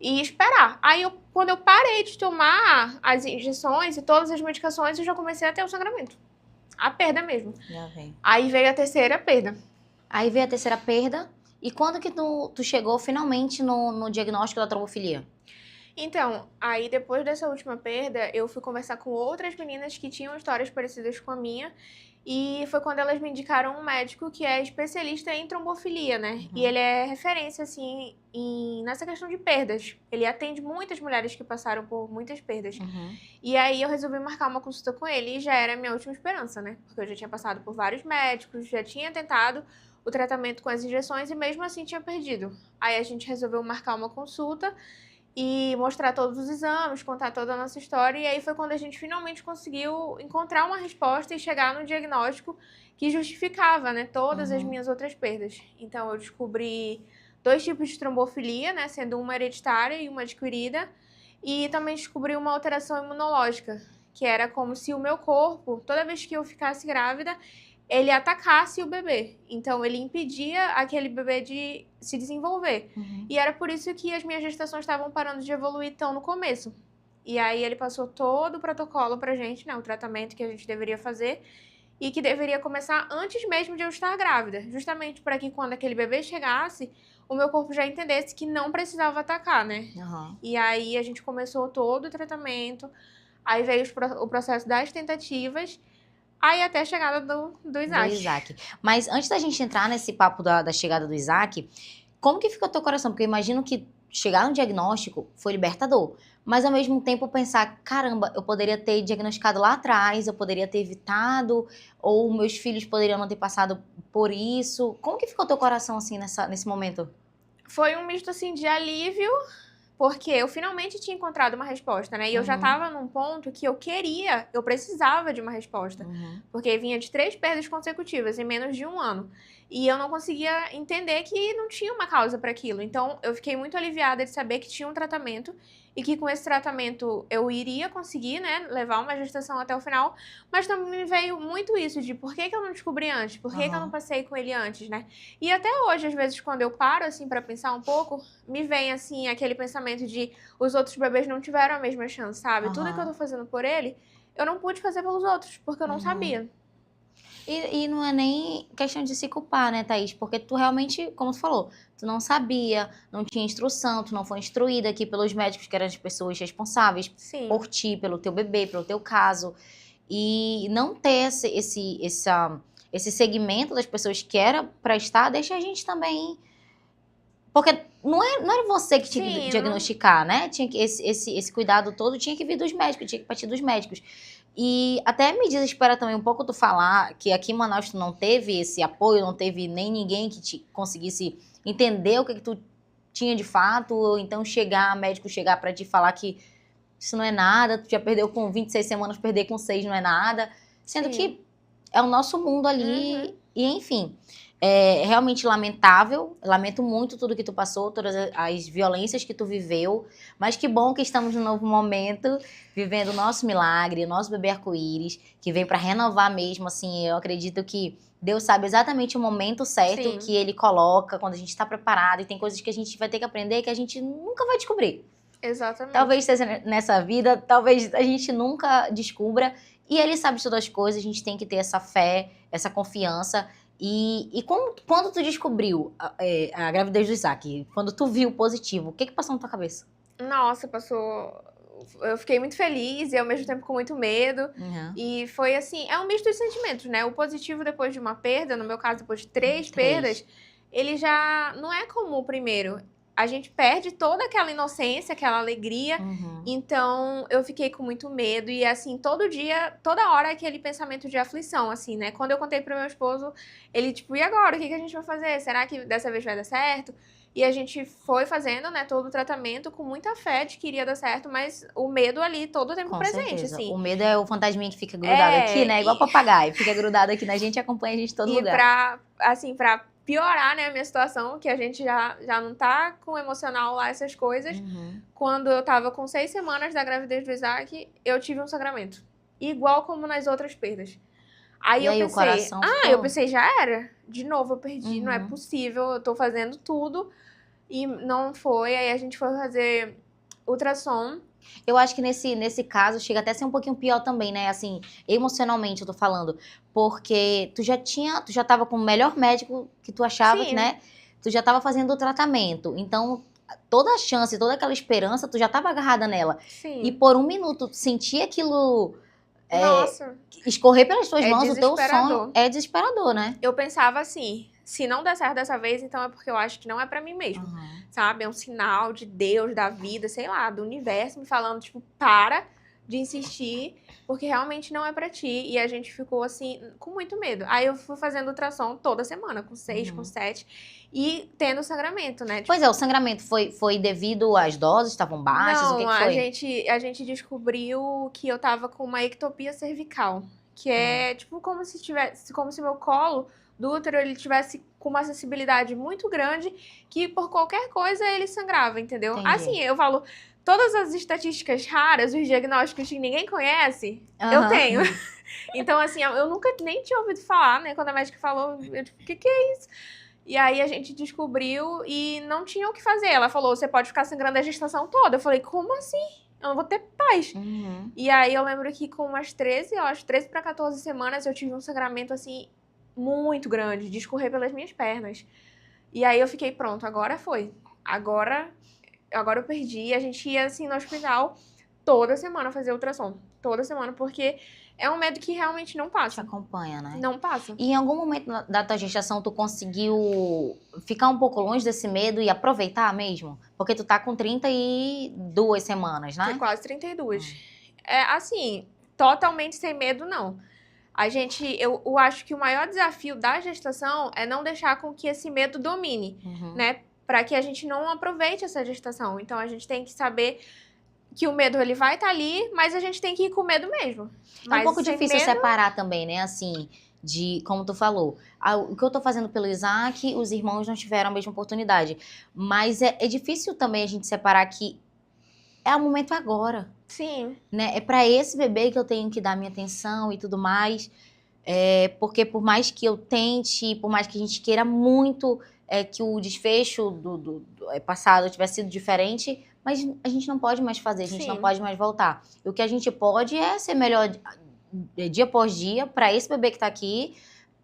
e esperar. Aí, quando eu parei de tomar as injeções e todas as medicações, eu já comecei a ter o sangramento. A perda mesmo. Já vem. Aí veio a terceira perda. Aí veio a terceira perda. E quando que tu chegou finalmente no diagnóstico da trombofilia? Então, aí depois dessa última perda, eu fui conversar com outras meninas que tinham histórias parecidas com a minha. E foi quando elas me indicaram um médico que é especialista em trombofilia, né? Uhum. E ele é referência, assim, nessa questão de perdas. Ele atende muitas mulheres que passaram por muitas perdas. Uhum. E aí eu resolvi marcar uma consulta com ele e já era a minha última esperança, né? Porque eu já tinha passado por vários médicos, já tinha tentado o tratamento com as injeções e mesmo assim tinha perdido. Aí a gente resolveu marcar uma consulta e mostrar todos os exames, contar toda a nossa história. E aí foi quando a gente finalmente conseguiu encontrar uma resposta e chegar no diagnóstico que justificava, né, todas as minhas outras perdas. Então eu descobri 2 tipos de trombofilia, né, sendo uma hereditária e uma adquirida. E também descobri uma alteração imunológica, que era como se o meu corpo, toda vez que eu ficasse grávida, ele atacasse o bebê. Então, ele impedia aquele bebê de se desenvolver. Uhum. E era por isso que as minhas gestações estavam parando de evoluir tão no começo. E aí, ele passou todo o protocolo pra gente, né? O tratamento que a gente deveria fazer. E que deveria começar antes mesmo de eu estar grávida. Justamente para que quando aquele bebê chegasse, o meu corpo já entendesse que não precisava atacar, né? Uhum. E aí, a gente começou todo o tratamento. Aí veio o processo das tentativas. Aí até a chegada do Isaac. Do Isaac. Mas antes da gente entrar nesse papo da chegada do Isaac, como que ficou teu coração? Porque eu imagino que chegar no diagnóstico foi libertador. Mas ao mesmo tempo pensar, caramba, eu poderia ter diagnosticado lá atrás, eu poderia ter evitado, ou meus filhos poderiam não ter passado por isso. Como que ficou teu coração assim nesse momento? Foi um misto assim de alívio, porque eu finalmente tinha encontrado uma resposta, né? E eu já tava num ponto que eu precisava de uma resposta. Porque vinha de 3 perdas consecutivas em menos de 1 ano. E eu não conseguia entender que não tinha uma causa para aquilo. Então, eu fiquei muito aliviada de saber que tinha um tratamento e que com esse tratamento eu iria conseguir, né, levar uma gestação até o final. Mas também me veio muito isso de por que eu não descobri antes? Por que eu não passei com ele antes, né? E até hoje, às vezes, quando eu paro, assim, para pensar um pouco, me vem, assim, aquele pensamento de os outros bebês não tiveram a mesma chance, sabe? Tudo que eu tô fazendo por ele, eu não pude fazer pelos outros, porque eu não sabia. E não é nem questão de se culpar, né, Thaís? Porque tu realmente, como tu falou, tu não sabia, não tinha instrução, tu não foi instruída aqui pelos médicos, que eram as pessoas responsáveis Sim. por ti, pelo teu bebê, pelo teu caso. E não ter esse segmento das pessoas que era pra estar, deixa a gente também... Porque não era você que tinha que Sim, diagnosticar, né? Tinha que, esse cuidado todo tinha que vir dos médicos, tinha que partir dos médicos. E até me desespera também um pouco tu falar que aqui em Manaus tu não teve esse apoio, não teve nem ninguém que te conseguisse entender o que tu tinha de fato, ou então médico chegar pra te falar que isso não é nada, tu já perdeu com 26 semanas, perder com 6 não é nada. Sendo Sim. que é o nosso mundo ali, Uhum. e enfim... É realmente lamentável, lamento muito tudo que tu passou, todas as violências que tu viveu, mas que bom que estamos num novo momento, vivendo o nosso milagre, o nosso bebê arco-íris, que vem pra renovar mesmo, assim, eu acredito que Deus sabe exatamente o momento certo Sim. que Ele coloca, quando a gente está preparado, e tem coisas que a gente vai ter que aprender que a gente nunca vai descobrir. Exatamente. Talvez seja nessa vida, talvez a gente nunca descubra, e Ele sabe de todas as coisas, a gente tem que ter essa fé, essa confiança. E quando tu descobriu a gravidez do Isaac, quando tu viu positivo, o que passou na tua cabeça? Nossa, passou... Eu fiquei muito feliz e ao mesmo tempo com muito medo. Uhum. E foi assim, é um misto de sentimentos, né? O positivo depois de uma perda, no meu caso, depois de 3 perdas, ele já não é como o primeiro. A gente perde toda aquela inocência, aquela alegria. Uhum. Então, eu fiquei com muito medo. E, assim, todo dia, toda hora, aquele pensamento de aflição, assim, né? Quando eu contei pro meu esposo, ele, tipo, e agora? O que a gente vai fazer? Será que dessa vez vai dar certo? E a gente foi fazendo, né, todo o tratamento com muita fé de que iria dar certo, mas o medo ali todo o tempo Com presente, certeza. assim. O medo é o fantasminha que fica grudado aqui, né? Igual papagaio. Fica grudado aqui na gente e acompanha a gente em todo lugar. E pra piorar, né, a minha situação, que a gente já não tá com o emocional lá, essas coisas. Uhum. Quando eu tava com 6 semanas da gravidez do Isaac, eu tive um sangramento. Igual como nas outras perdas. Aí E eu aí pensei, o coração eu pensei, já era. De novo eu perdi, não é Uhum. possível, eu tô fazendo tudo. E não foi, aí a gente foi fazer ultrassom. Eu acho que nesse caso chega até a ser um pouquinho pior também, né? Assim, emocionalmente eu tô falando. Porque tu já tava com o melhor médico que tu achava, Sim. né? Tu já tava fazendo o tratamento. Então, toda a chance, toda aquela esperança, tu já tava agarrada nela. Sim. E por um minuto, tu sentir aquilo Nossa, escorrer pelas tuas é mãos, o teu desesperador. sonho é desesperador, né? Eu pensava assim, se não der certo dessa vez, então é porque eu acho que não é pra mim mesmo. Uhum. Sabe? É um sinal de Deus, da vida, sei lá, do universo me falando, tipo, para de insistir, porque realmente não é pra ti. E a gente ficou, assim, com muito medo. Aí eu fui fazendo ultrassom toda semana, com 6, com 7, e tendo sangramento, né? Tipo, Pois é, o sangramento foi devido às doses, estavam baixas, o que não, foi? a gente descobriu que eu tava com uma ectopia cervical, que é tipo como se meu colo do útero ele tivesse com uma sensibilidade muito grande, que por qualquer coisa ele sangrava, entendeu? Entendi. Assim, eu falo, todas as estatísticas raras, os diagnósticos que ninguém conhece, eu Aham. tenho. Então, assim, eu nunca nem tinha ouvido falar, né? Quando a médica falou, eu tipo, o que é isso? E aí a gente descobriu e não tinha o que fazer. Ela falou, você pode ficar sangrando a gestação toda. Eu falei, como assim? Eu não vou ter paz. Uhum. E aí eu lembro que com umas 13, eu acho, 13 para 14 semanas, eu tive um sangramento, assim, muito grande, de escorrer pelas minhas pernas. E aí eu fiquei, pronto, agora foi. Agora eu perdi. E a gente ia, assim, no hospital toda semana fazer ultrassom. Toda semana, porque é um medo que realmente não Te passa. acompanha, né? Não passa. E em algum momento da tua gestação, tu conseguiu ficar um pouco longe desse medo e aproveitar mesmo? Porque tu tá com 32 semanas, Foi né? quase 32. É, assim, totalmente sem medo, não. Eu acho que o maior desafio da gestação é não deixar com que esse medo domine, Uhum. né? Para que a gente não aproveite essa gestação. Então, a gente tem que saber que o medo ele vai estar ali, mas a gente tem que ir com medo mesmo. É um Mas pouco sem difícil medo, separar também, né? Assim, de como tu falou. O que eu tô fazendo pelo Isaac, os irmãos não tiveram a mesma oportunidade. Mas é difícil também a gente separar que é o momento agora, sim, né? É pra esse bebê que eu tenho que dar minha atenção e tudo mais. Porque por mais que eu tente, por mais que a gente queira muito que o desfecho do passado tivesse sido diferente, mas a gente não pode mais fazer, a gente Sim. não pode mais voltar. E o que a gente pode é ser melhor dia após dia para esse bebê que tá aqui,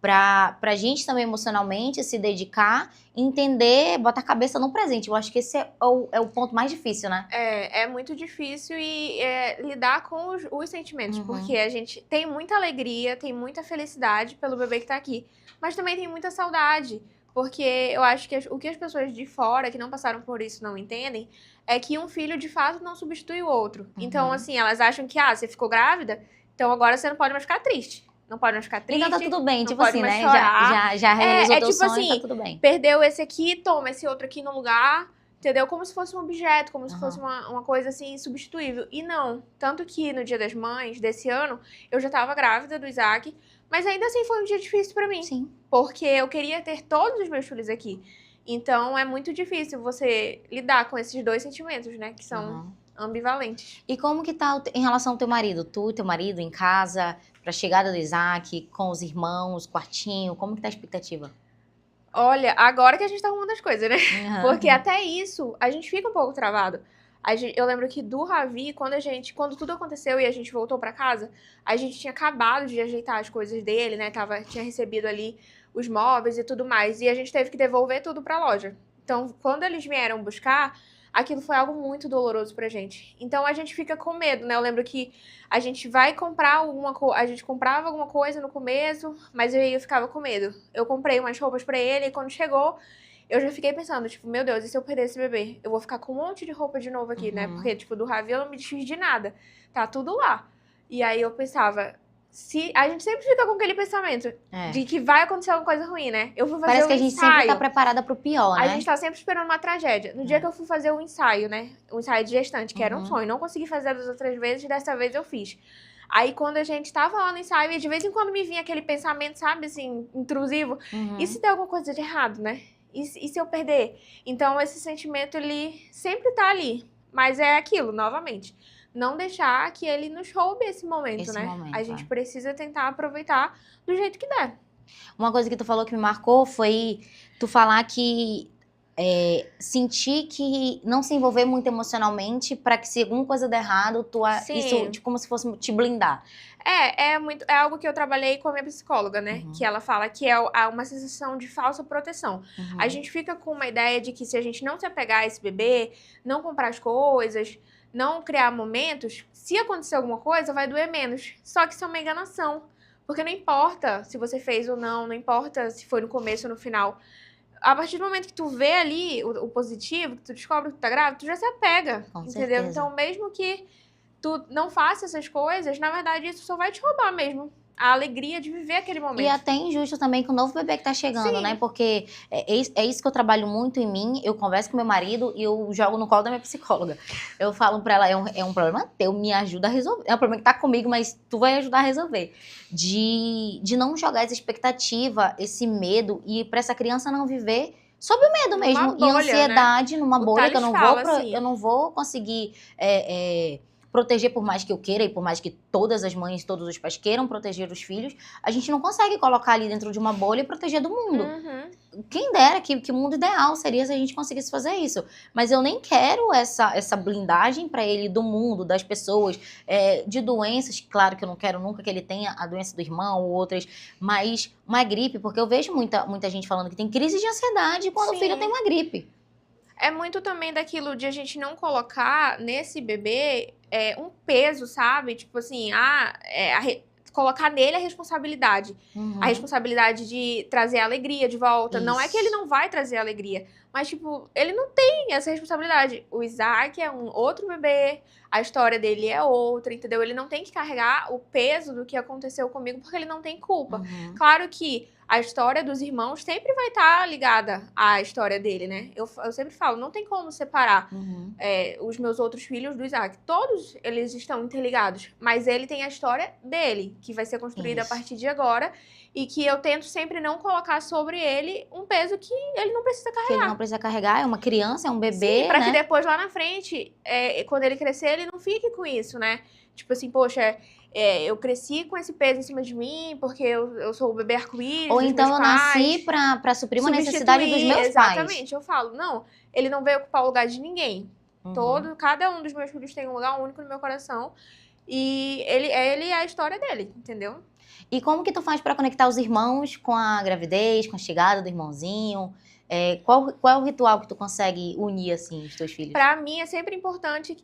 pra gente também emocionalmente se dedicar, entender, botar a cabeça no presente. Eu acho que esse é o ponto mais difícil, né? É muito difícil lidar com os sentimentos, porque a gente tem muita alegria, tem muita felicidade pelo bebê que tá aqui, mas também tem muita saudade, porque eu acho que o que as pessoas de fora, que não passaram por isso, não entendem, é que um filho, de fato, não substitui o outro. Então, assim, elas acham que, você ficou grávida, então agora você não pode mais ficar triste. Não pode mais ficar triste. Então tá tudo bem, não tipo pode assim, mais né? chorar. Já realizou teu tipo sonho, assim, tá tudo bem. perdeu esse aqui, toma esse outro aqui no lugar, entendeu? Como se fosse um objeto, como se fosse uma coisa assim, insubstituível. E não. Tanto que no Dia das Mães desse ano, eu já tava grávida do Isaac, mas ainda assim foi um dia difícil pra mim. Sim. Porque eu queria ter todos os meus filhos aqui. Então é muito difícil você lidar com esses dois sentimentos, né? Que são ambivalentes. E como que tá em relação ao teu marido? Tu e teu marido em casa, pra chegada do Isaac, com os irmãos, quartinho, como que tá a expectativa? Olha, agora que a gente tá arrumando as coisas, né? Porque até isso, a gente fica um pouco travado. Eu lembro que do Ravi, quando tudo aconteceu e a gente voltou pra casa, a gente tinha acabado de ajeitar as coisas dele, né? Tinha recebido ali os móveis e tudo mais. E a gente teve que devolver tudo pra loja. Então, quando eles vieram buscar, aquilo foi algo muito doloroso pra gente. Então, a gente fica com medo, né? Eu lembro que a gente vai comprar a gente comprava alguma coisa no começo, mas eu ficava com medo. Eu comprei umas roupas pra ele e quando chegou, eu já fiquei pensando, tipo, meu Deus, e se eu perder esse bebê? Eu vou ficar com um monte de roupa de novo aqui, né? Porque, tipo, do Ravi eu não me desfiz de nada. Tá tudo lá. E aí eu pensava, a gente sempre fica com aquele pensamento de que vai acontecer alguma coisa ruim, né? Eu fui fazer Parece que a gente sempre tá preparada pro pior, né? A gente tá sempre esperando uma tragédia. No dia que eu fui fazer o ensaio, né? O ensaio de gestante, que era um sonho. Não consegui fazer das outras vezes, dessa vez eu fiz. Aí, quando a gente tava lá no ensaio, e de vez em quando me vinha aquele pensamento, sabe, assim, intrusivo. E se der alguma coisa de errado, né? E se eu perder? Então, esse sentimento, ele sempre tá ali. Mas é aquilo, novamente. Não deixar que ele nos roube esse momento, né? A gente precisa tentar aproveitar do jeito que der. Uma coisa que tu falou que me marcou foi tu falar que sentir que não se envolver muito emocionalmente para que se alguma coisa der errado, isso tipo, como se fosse te blindar. É algo que eu trabalhei com a minha psicóloga, né? Que ela fala que é uma sensação de falsa proteção. A gente fica com uma ideia de que se a gente não se apegar a esse bebê, não comprar as coisas, não criar momentos, se acontecer alguma coisa, vai doer menos. Só que isso é uma enganação. Porque não importa se você fez ou não, não importa se foi no começo ou no final. A partir do momento que tu vê ali o positivo, que tu descobre que tu tá grávida, tu já se apega, com entendeu? Certeza. Então, mesmo que tu não faça essas coisas, na verdade, isso só vai te roubar mesmo. A alegria de viver aquele momento. E até injusto também com o novo bebê que tá chegando, né? Porque é isso que eu trabalho muito em mim. Eu converso com meu marido e eu jogo no colo da minha psicóloga. Eu falo pra ela, é um problema teu, me ajuda a resolver. É um problema que tá comigo, mas tu vai ajudar a resolver. De não jogar essa expectativa, esse medo, e pra essa criança não viver sob o medo mesmo. Bolha, e ansiedade, né? Numa bolha que eu não vou conseguir... proteger por mais que eu queira e por mais que todas as mães, todos os pais queiram proteger os filhos, a gente não consegue colocar ali dentro de uma bolha e proteger do mundo. Quem dera que o mundo ideal seria se a gente conseguisse fazer isso. Mas eu nem quero essa blindagem para ele do mundo, das pessoas, de doenças. Claro que eu não quero nunca que ele tenha a doença do irmão ou outras, mas uma gripe, porque eu vejo muita gente falando que tem crise de ansiedade quando o filho tem uma gripe. É muito também daquilo de a gente não colocar nesse bebê um peso, sabe? Tipo assim, colocar nele a responsabilidade. A responsabilidade de trazer a alegria de volta. Isso. Não é que ele não vai trazer a alegria, mas, tipo, ele não tem essa responsabilidade. O Isaac é um outro bebê, a história dele é outra, entendeu? Ele não tem que carregar o peso do que aconteceu comigo porque ele não tem culpa. Claro que a história dos irmãos sempre vai estar ligada à história dele, né? Eu sempre falo, não tem como separar os meus outros filhos do Isaac. Todos eles estão interligados, mas ele tem a história dele, que vai ser construída a partir de agora, e que eu tento sempre não colocar sobre ele um peso que ele não precisa carregar. Que ele não precisa carregar, é uma criança, é um bebê, sim, pra que depois, lá na frente, quando ele crescer, ele não fique com isso, né? Tipo assim, poxa, eu cresci com esse peso em cima de mim, porque eu sou o bebê arco-íris. Ou então eu nasci pra suprir uma necessidade dos meus pais. Exatamente, eu falo, não, ele não veio ocupar o lugar de ninguém. Cada um dos meus filhos tem um lugar único no meu coração. E ele é a história dele, entendeu? E como que tu faz pra conectar os irmãos com a gravidez, com a chegada do irmãozinho? Qual é o ritual que tu consegue unir, assim, os teus filhos? Pra mim é sempre importante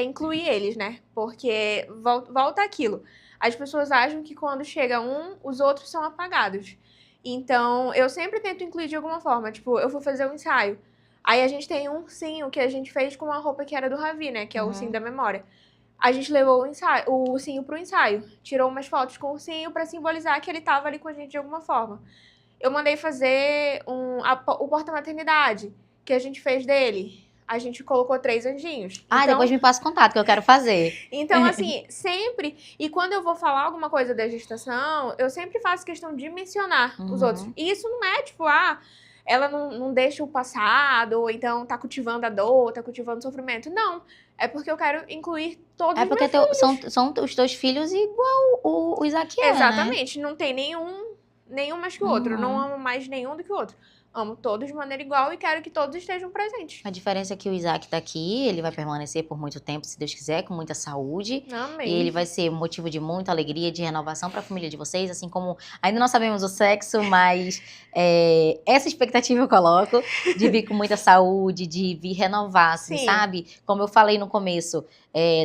incluir eles, né? Porque volta aquilo. As pessoas acham que quando chega um, os outros são apagados. Então, eu sempre tento incluir de alguma forma. Tipo, eu vou fazer um ensaio. Aí a gente tem um ursinho que a gente fez com a roupa que era do Ravi, né? Que é o ursinho da memória. A gente levou o ursinho pro ensaio. Tirou umas fotos com o ursinho pra simbolizar que ele tava ali com a gente de alguma forma. Eu mandei fazer o porta-maternidade, que a gente fez dele. A gente colocou 3 anjinhos. Ah, Então, depois me passa o contato que eu quero fazer. então, assim, sempre... E quando eu vou falar alguma coisa da gestação, eu sempre faço questão de mencionar os outros. E isso não é, tipo, ela não deixa o passado, ou então tá cultivando a dor, tá cultivando o sofrimento. Não. É porque eu quero incluir todos É os porque meus filhos. são os teus filhos igual o Isaac é, né? Exatamente. Não tem nenhum mais que o outro. Eu não amo mais nenhum do que o outro. Amo todos de maneira igual e quero que todos estejam presentes. A diferença é que o Isaac tá aqui, ele vai permanecer por muito tempo, se Deus quiser, com muita saúde. Amém. E ele vai ser motivo de muita alegria, de renovação para a família de vocês, assim como ainda não sabemos o sexo, mas essa expectativa eu coloco de vir com muita saúde, de vir renovar, assim, Sim. sabe? Como eu falei no começo,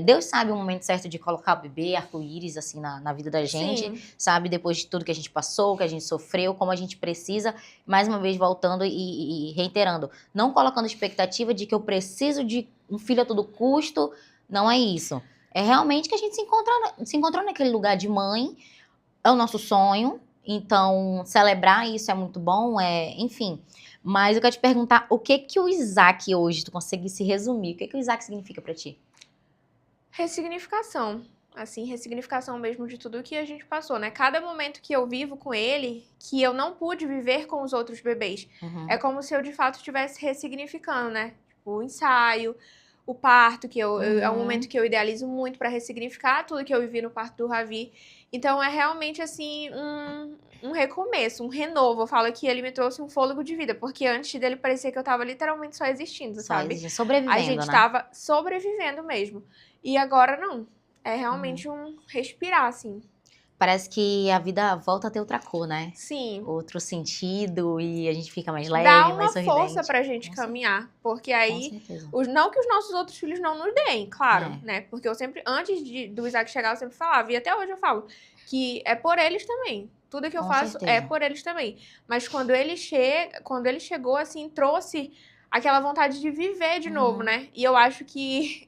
Deus sabe o momento certo de colocar o bebê, arco-íris, assim, na vida da gente, Sim. sabe? Depois de tudo que a gente passou, que a gente sofreu, como a gente precisa, mais uma vez voltando e reiterando, não colocando expectativa de que eu preciso de um filho a todo custo, não é isso. É realmente que a gente se encontrou naquele lugar de mãe, é o nosso sonho, então celebrar isso é muito bom, enfim. Mas eu quero te perguntar, o que que o Isaac hoje, tu consegue se resumir, o que que o Isaac significa pra ti? Ressignificação. Assim, ressignificação mesmo de tudo que a gente passou, né? Cada momento que eu vivo com ele, que eu não pude viver com os outros bebês, é como se eu de fato estivesse ressignificando, né? Tipo, o ensaio, o parto, que é um momento que eu idealizo muito pra ressignificar tudo que eu vivi no parto do Ravi. Então é realmente assim um recomeço, um renovo. Eu falo que ele me trouxe um fôlego de vida, porque antes dele parecia que eu tava literalmente só existindo, sabe? Sobrevivendo, A gente né? tava sobrevivendo mesmo. E agora não. É realmente um respirar, assim. Parece que a vida volta a ter outra cor, né? Sim. Outro sentido e a gente fica mais leve, Dá uma mais sorridente. força pra gente caminhar. Porque aí, Com certeza. não que os nossos outros filhos não nos deem, claro, É. né? Porque eu sempre, antes do Isaac chegar, eu sempre falava, e até hoje eu falo, que é por eles também. Tudo que eu Com faço certeza. é por eles também. Mas quando ele chegou, assim, trouxe aquela vontade de viver de novo, né? E eu acho que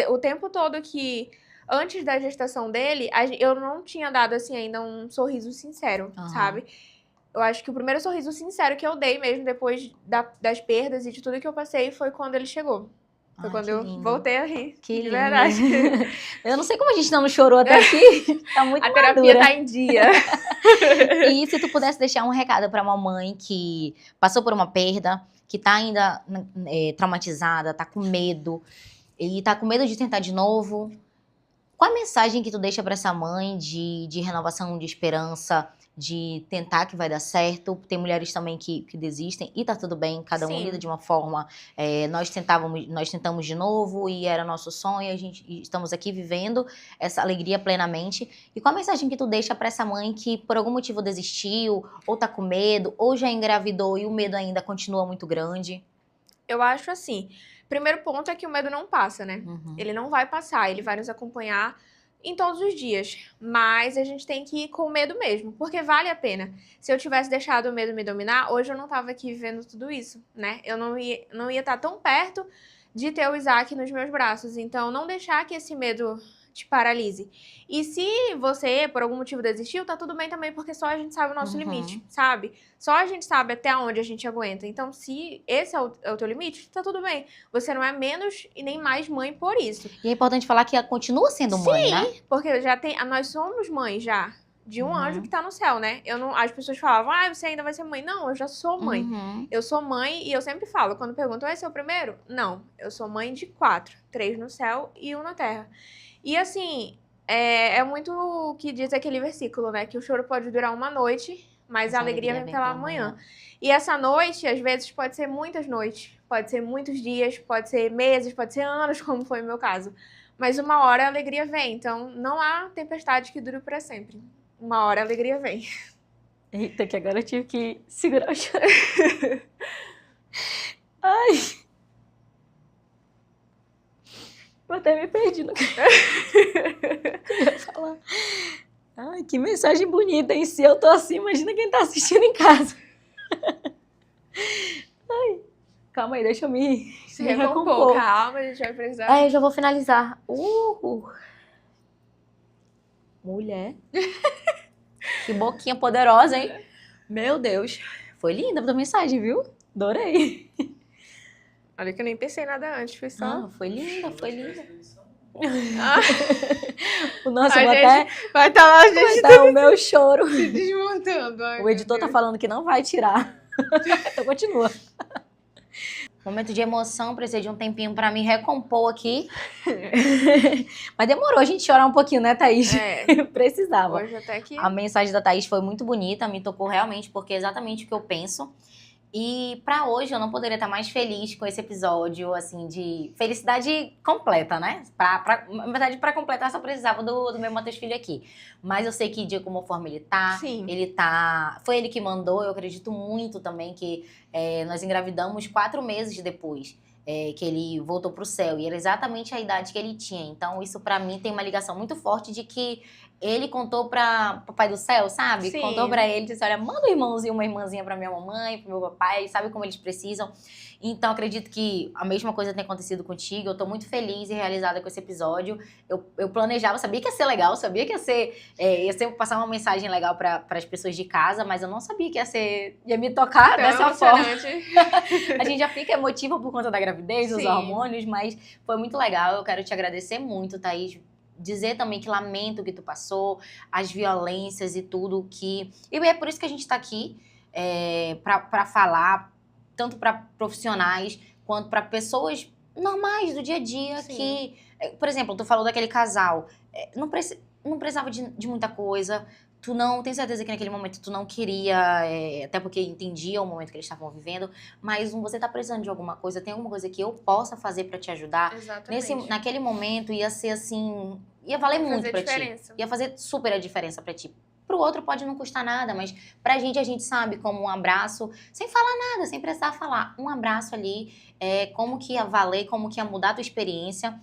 o tempo todo que... Antes da gestação dele, eu não tinha dado, assim, ainda um sorriso sincero, sabe? Eu acho que o primeiro sorriso sincero que eu dei mesmo, depois das perdas e de tudo que eu passei, foi quando ele chegou. Foi quando eu voltei a rir, Que de lindo. verdade. Eu não sei como a gente não chorou até aqui. Tá muito A terapia madura. tá em dia. E se tu pudesse deixar um recado pra uma mãe que passou por uma perda, que tá ainda traumatizada, tá com medo, e tá com medo de tentar de novo... Qual a mensagem que tu deixa pra essa mãe de renovação, de esperança, de tentar que vai dar certo? Tem mulheres também que desistem e tá tudo bem, cada um lida de uma forma. Nós tentamos de novo e era nosso sonho, e estamos aqui vivendo essa alegria plenamente. E qual a mensagem que tu deixa pra essa mãe que por algum motivo desistiu, ou tá com medo, ou já engravidou e o medo ainda continua muito grande? Eu acho assim, primeiro ponto é que o medo não passa, né? Ele não vai passar, ele vai nos acompanhar em todos os dias. Mas a gente tem que ir com medo mesmo, porque vale a pena. Se eu tivesse deixado o medo me dominar, hoje eu não tava aqui vivendo tudo isso, né? Eu não ia estar tão perto de ter o Isaac nos meus braços. Então, não deixar que esse medo te paralise. E se você, por algum motivo, desistiu, tá tudo bem também, porque só a gente sabe o nosso limite, sabe? Só a gente sabe até onde a gente aguenta. Então, se esse é o teu limite, tá tudo bem. Você não é menos e nem mais mãe por isso. E é importante falar que ela continua sendo mãe, né? Porque nós somos mães já. De um anjo que tá no céu, né? As pessoas falavam, você ainda vai ser mãe. Não, eu já sou mãe. Eu sou mãe e eu sempre falo, quando perguntam, esse é o primeiro? Não, eu sou mãe de 4. 3 no céu e 1 na terra. E assim, é muito o que diz aquele versículo, né? Que o choro pode durar uma noite, mas a alegria vem pela manhã. E essa noite, às vezes, pode ser muitas noites. Pode ser muitos dias, pode ser meses, pode ser anos, como foi o meu caso. Mas uma hora a alegria vem, então não há tempestade que dure para sempre. uma hora a alegria vem. Eita, que agora eu tive que segurar o choro. Ai. Eu até me perdi no que eu ia falar. Ai, que mensagem bonita, hein? Se eu tô assim, imagina quem tá assistindo em casa. Ai, calma aí, deixa eu me recompor. Calma, a gente vai precisar. Ai, eu já vou finalizar. Mulher. Que boquinha poderosa, hein? Meu Deus. Foi linda a tua mensagem, viu? Adorei. Olha que eu nem pensei nada antes, foi só... Ah, foi linda, foi linda. Ah, O nosso, a eu vou gente até vai estar lá, a gente dar o meu choro. se desmontando. Ai, O editor tá falando que não vai tirar. Então continua. Momento de emoção, precisei de um tempinho pra me recompor aqui. Mas demorou a gente chorar um pouquinho, né, Thaís? É, Precisava. hoje até que... A mensagem da Thaís foi muito bonita, me tocou realmente, porque é exatamente o que eu penso. E pra hoje eu não poderia estar mais feliz com esse episódio, assim, de felicidade completa, né? Na verdade, pra completar, só precisava do meu Matheus Filho aqui. Mas eu sei que de como forma ele tá, Sim. foi ele que mandou, eu acredito muito também que nós engravidamos 4 meses depois. Que ele voltou pro céu, e era exatamente a idade que ele tinha. Então, isso pra mim tem uma ligação muito forte de que ele contou pra Papai do Céu, sabe? Sim. Contou pra ele, disse, olha, manda um irmãozinho, uma irmãzinha pra minha mamãe, pro meu papai, sabe como eles precisam. Então, acredito que a mesma coisa tem acontecido contigo. Eu tô muito feliz e realizada com esse episódio. Eu planejava, sabia que ia ser legal, sabia que ia ser passar uma mensagem legal para as pessoas de casa, mas eu não sabia que ia me tocar dessa forma. A gente já fica emotiva por conta da gravidez, dos Sim. hormônios, mas foi muito legal. Eu quero te agradecer muito, Thaís. Dizer também que lamento o que tu passou, as violências e tudo que... E é por isso que a gente tá aqui, para falar, tanto para profissionais quanto para pessoas normais do dia a dia. Sim. Que, por exemplo, tu falou daquele casal, não precisava de muita coisa, tu não, tenho certeza que naquele momento tu não queria, até porque entendia o momento que eles estavam vivendo, mas você tá precisando de alguma coisa, tem alguma coisa que eu possa fazer para te ajudar? Exatamente. Naquele momento ia ser assim, ia valer muito pra ti, ia fazer super a diferença pra ti. Pro outro pode não custar nada, mas pra gente, a gente sabe como um abraço, sem falar nada, sem precisar falar, um abraço ali, como que ia valer, como que ia mudar a tua experiência.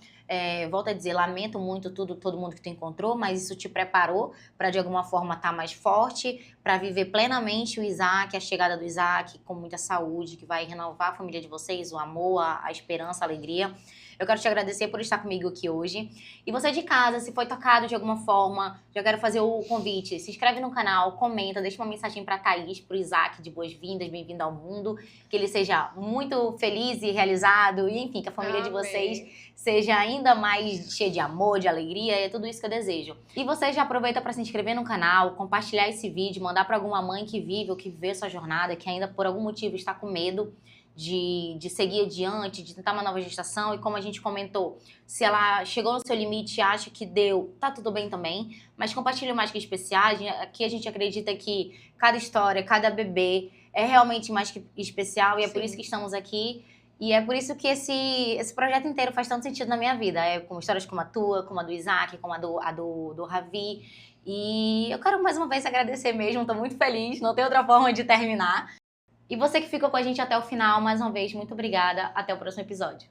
Volto a dizer, lamento muito todo mundo que tu encontrou, mas isso te preparou para de alguma forma estar mais forte, para viver plenamente o Isaac, a chegada do Isaac, com muita saúde, que vai renovar a família de vocês, o amor, a esperança, a alegria. Eu quero te agradecer por estar comigo aqui hoje. E você de casa, se foi tocado de alguma forma, já quero fazer o convite. Se inscreve no canal, comenta, deixa uma mensagem pra Thaís, pro Isaac, de boas-vindas, bem-vindo ao mundo. Que ele seja muito feliz e realizado. E enfim, que a família de vocês seja ainda mais cheia de amor, de alegria. E é tudo isso que eu desejo. E você já aproveita para se inscrever no canal, compartilhar esse vídeo, mandar para alguma mãe que vive ou que vê sua jornada, que ainda por algum motivo está com medo de seguir adiante, de tentar uma nova gestação. E como a gente comentou, se ela chegou no seu limite e acha que deu, tá tudo bem também. Mas compartilhe mais que especiais. Aqui a gente acredita que cada história, cada bebê é realmente mais que especial. E é por isso que estamos aqui. E é por isso que esse projeto inteiro faz tanto sentido na minha vida. Com histórias como a tua, como a do Isaac, como a do Ravi. E eu quero mais uma vez agradecer mesmo, tô muito feliz, não tem outra forma de terminar. E você que ficou com a gente até o final, mais uma vez, muito obrigada. Até o próximo episódio.